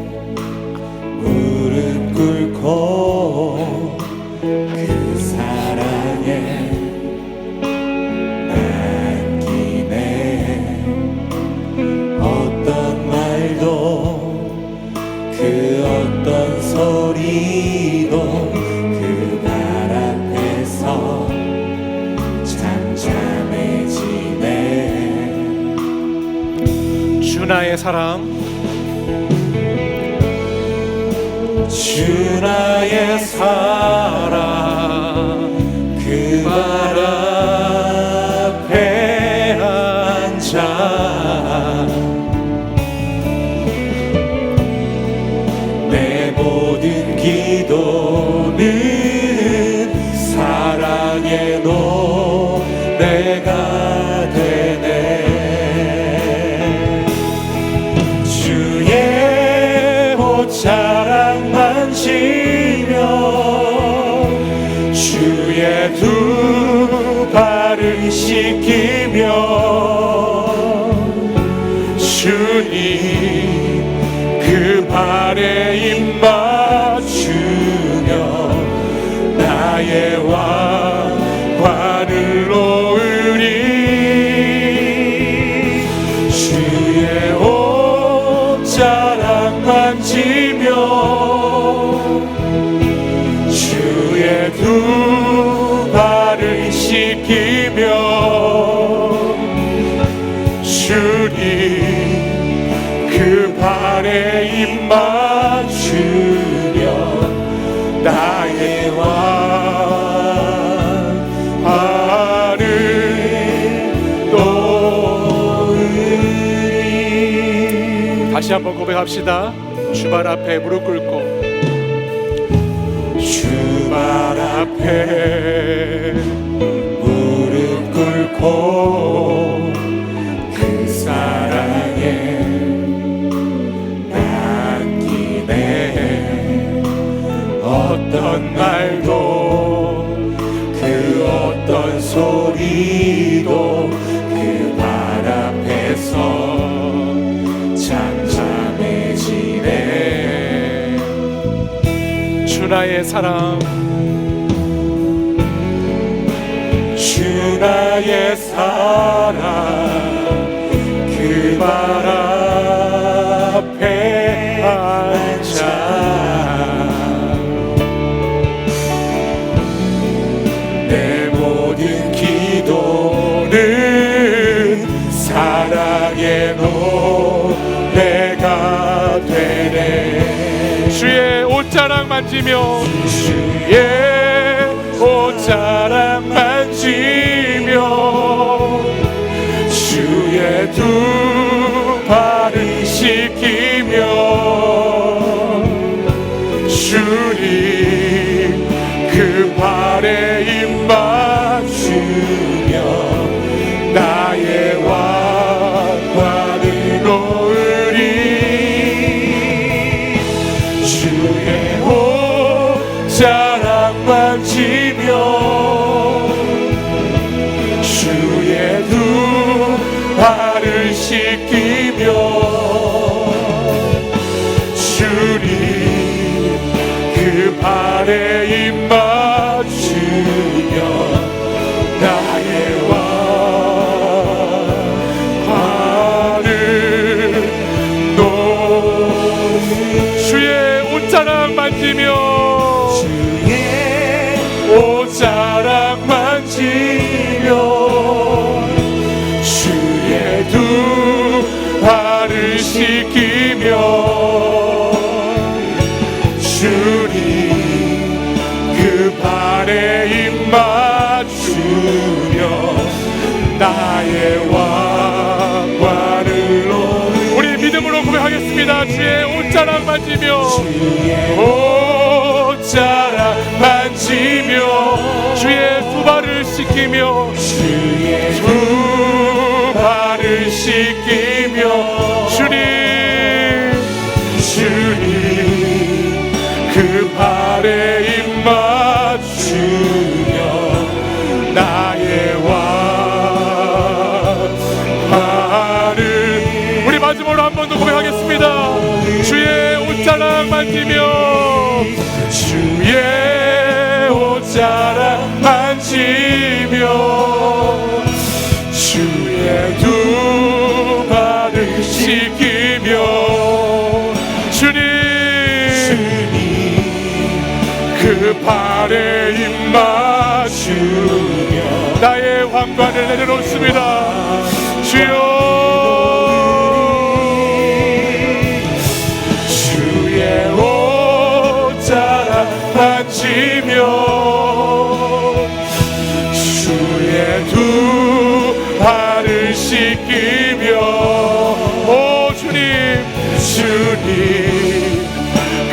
무릎 꿇고 그 사랑에 남기네. 어떤 말도 그 어떤 소리도 그 발 앞에서 잠잠해지네. 주 나의 사랑, 주 나의 사랑, 그 발 앞에 앉아 내 모든 기도는 사랑의 노래가 되네. 주의 옷자락 만지며 주의 두 발을 씻기며 주님 그 발에 입 맞추며 나의 왕관을 놓으리. 주의 옷자락 만지며 주의 두 발을 씻기며 주님 그 발에 입 맞추며 나의 왕관을 놓으리. 다시 한번 고백합시다. 주 발 앞에 무릎 꿇고 주 발 앞에 무릎 꿇고 그 사랑에 남기네. 어떤 말도 그 어떤 소리도 그 발 앞에서 잠잠해지네. 주 나의 사랑, 주 나의 사랑, 그 발 앞에 앉아 내 모든 기도는 사랑의 노래가 되네. 주의 옷자락 만지며 주의 옷자락 만지며 주의 두 발을 씻기며 주님 그 발에 입 맞추며 나의 왕관을 놓으리. 주의 옷자락 만지며 주의 두 발을 씻기며 주님 그 발에 입 맞추며 나의 왕관을 주의 옷자락 만지며 주의 옷자락 만지며 주의 두 발을 씻기며 주님 그 발에 입 맞추며 나의 왕관을 우리 믿음으로 고백하겠습니다. 주의 옷자락 만지며 옷자락 만지며 주의 두 발을 씻기며 주의 두 발을 씻기며 주님 그 발에 입 맞추며 나의 왕관을 우리 마지막으로 한 번 더 고백하겠습니다. 주의 옷자락 만지며 주의 옷자락 만지며 주의 두 발을 씻기며 주님 그 발에 입 맞추며 나의 왕관을 내려놓습니다. 주여 주의 옷자락 만지며 주의 두 발을 씻기며 오 주님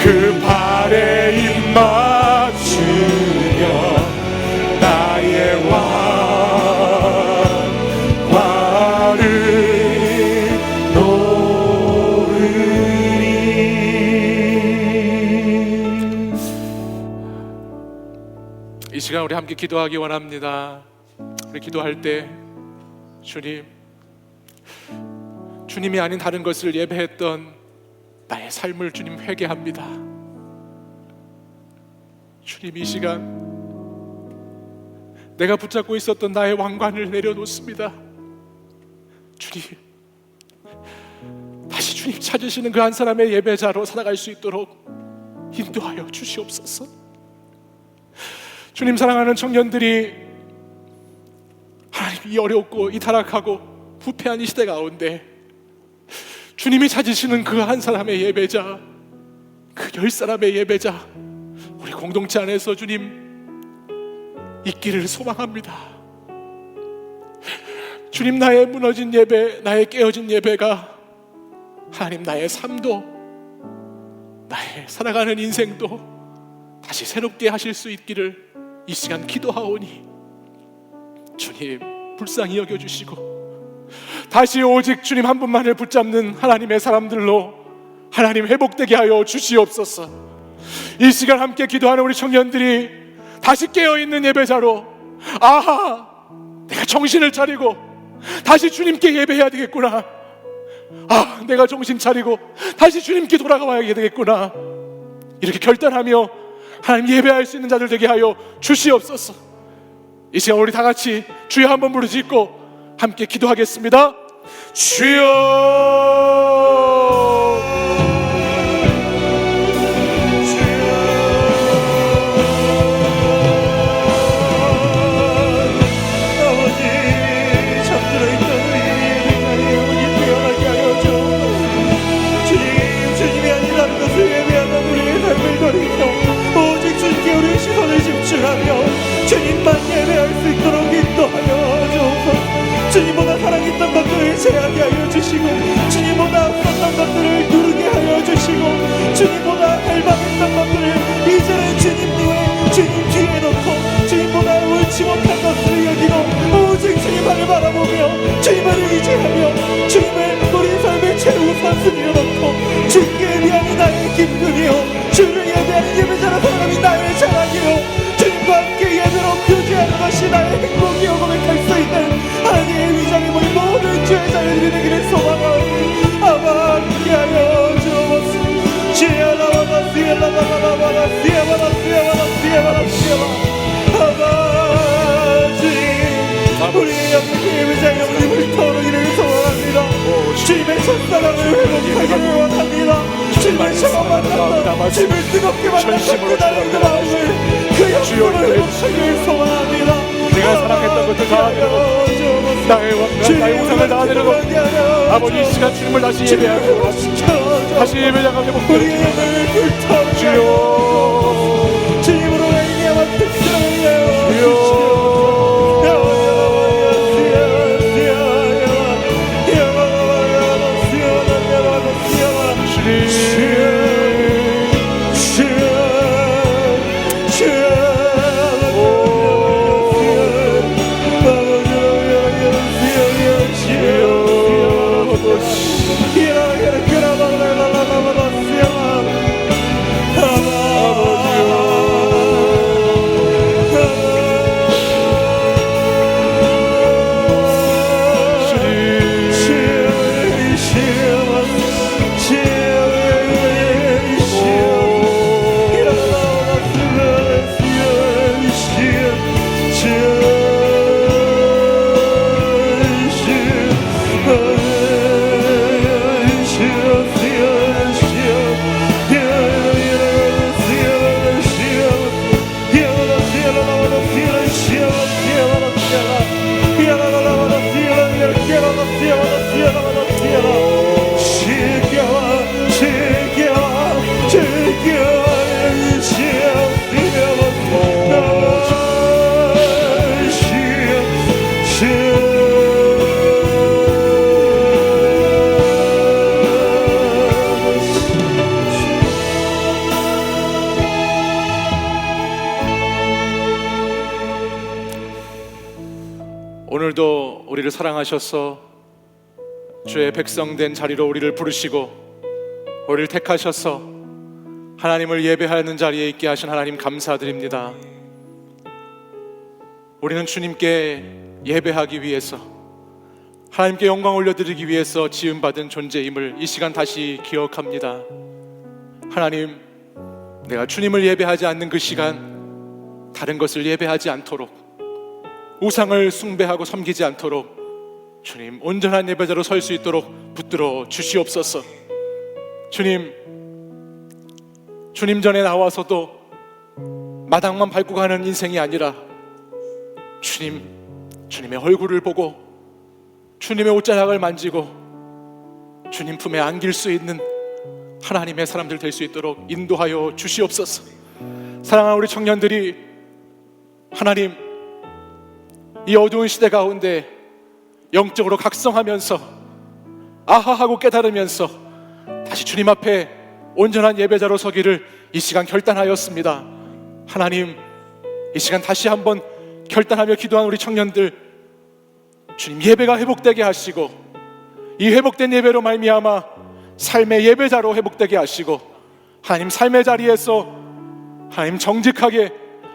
그 발에 입 맞추며 나의 왕관을 놓으리. 이 시간 우리 함께 기도하기 원합니다. 우리 기도할 때 주님이 아닌 다른 것을 예배했던 나의 삶을 주님 회개합니다. 주님 이 시간 내가 붙잡고 있었던 나의 왕관을 내려놓습니다. 주님 다시 주님 찾으시는 그 한 사람의 예배자로 살아갈 수 있도록 인도하여 주시옵소서. 주님 사랑하는 청년들이 하나님 이 어렵고 이 타락하고 부패한 이 시대 가운데 주님이 찾으시는 그 한 사람의 예배자, 그 10사람의 예배자 우리 공동체 안에서 주님 있기를 소망합니다. 주님 나의 무너진 예배, 나의 깨어진 예배가 하나님 나의 삶도 나의 살아가는 인생도 다시 새롭게 하실 수 있기를 이 시간 기도하오니 주님 불쌍히 여겨주시고 다시 오직 주님 한 분만을 붙잡는 하나님의 사람들로 하나님 회복되게 하여 주시옵소서. 이 시간 함께 기도하는 우리 청년들이 다시 깨어있는 예배자로 아하 내가 정신을 차리고 다시 주님께 예배해야 되겠구나, 아 내가 정신 차리고 다시 주님께 돌아가야 되겠구나, 이렇게 결단하며 하나님 예배할 수 있는 자들 되게 하여 주시옵소서. 이 시간 우리 다 같이 주여 한번 부르짖고 함께 기도하겠습니다. 주여 주님만 예배할 수 있도록 인도하여 주옵소서. 주님보다 사랑했던 것들을 제하게 하여 주시고 주님보다 썼던 것들을 누르게 하여 주시고 주님보다 갈망했던 것들을 이제는 주님 뒤에 주님 뒤에 놓고 주님보다 옳지 못한 것들을 여기고 오직 주님만을 바라보며 주님만을 의지하며 주님을 우리 삶의 최우선순위로 놓고 주님께 위함이 나의 기쁨이요 주를 예배하는 예배자로 살아감이 나의 자랑이요 주님과 함께 예배로 교제하는 것이 나의 행복이요 고백할 수 있는 하나님의 위장에 모인 모든 주의 자녀들이 되기를 소망하오니 아바 함께하여 주옵소서. 사랑을 회복하기를 원합니다. 주님을 처음 만났다, 주님을 뜨겁게 만났다, 그날의 그 마음을, 그 영광을 회복하기를 소원합니다. 내가 사랑했던 것들 다 내려놓고 나의 왕, 나의 우상을 다 내려놓고 아버지 이 시간 주님을 다시 예배하고 다시 예배자가 회복되게 주여 주님으로 말미암아 특성을 주여 오늘도 우리를 사랑하셔서 주의 백성 된 자리로 우리를 부르시고 우리를 택하셔서 하나님을 예배하는 자리에 있게 하신 하나님 감사드립니다. 우리는 주님께 예배하기 위해서, 하나님께 영광 올려드리기 위해서 지음받은 존재임을 이 시간 다시 기억합니다. 하나님, 내가 주님을 예배하지 않는 그 시간 다른 것을 예배하지 않도록, 우상을 숭배하고 섬기지 않도록 주님 온전한 예배자로 설 수 있도록 붙들어 주시옵소서. 주님 전에 나와서도 마당만 밟고 가는 인생이 아니라 주님의 얼굴을 보고 주님의 옷자락을 만지고 주님 품에 안길 수 있는 하나님의 사람들 될 수 있도록 인도하여 주시옵소서. 사랑하는 우리 청년들이 하나님, 이 어두운 시대 가운데 영적으로 각성하면서 아하하고 깨달으면서 다시 주님 앞에 온전한 예배자로 서기를 이 시간 결단하였습니다. 하나님, 이 시간 다시 한번 결단하며 기도한 우리 청년들, 주님 예배가 회복되게 하시고 이 회복된 예배로 말미암아 삶의 예배자로 회복되게 하시고 하나님 삶의 자리에서 하나님 정직하게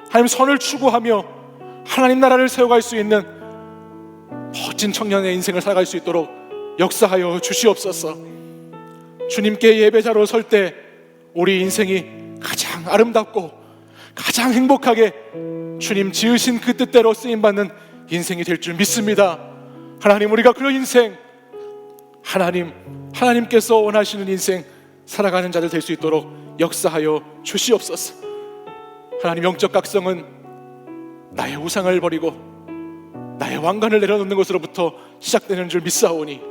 하나님 선을 추구하며 하나님 나라를 세워갈 수 있는 멋진 청년의 인생을 살아갈 수 있도록 역사하여 주시옵소서. 주님께 예배자로 설 때 우리 인생이 가장 아름답고 가장 행복하게 주님 지으신 그 뜻대로 쓰임받는 인생이 될 줄 믿습니다. 하나님, 우리가 그런 인생, 하나님께서 원하시는 인생 살아가는 자들 될 수 있도록 역사하여 주시옵소서. 하나님, 영적 각성은 나의 우상을 버리고 나의 왕관을 내려놓는 것으로부터 시작되는 줄 믿사오니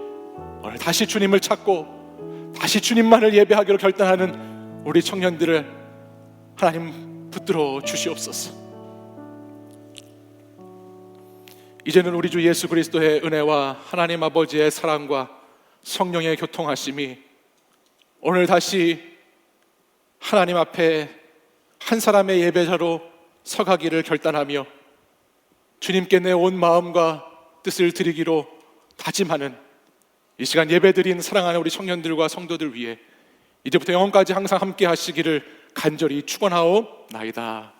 오늘 다시 주님을 찾고 다시 주님만을 예배하기로 결단하는 우리 청년들을 하나님 붙들어 주시옵소서. 이제는 우리 주 예수 그리스도의 은혜와 하나님 아버지의 사랑과 성령의 교통하심이 오늘 다시 하나님 앞에 한 사람의 예배자로 서가기를 결단하며 주님께 내 온 마음과 뜻을 드리기로 다짐하는 이 시간 예배드린 사랑하는 우리 청년들과 성도들 위해 이제부터 영원까지 항상 함께 하시기를 간절히 축원하옵나이다.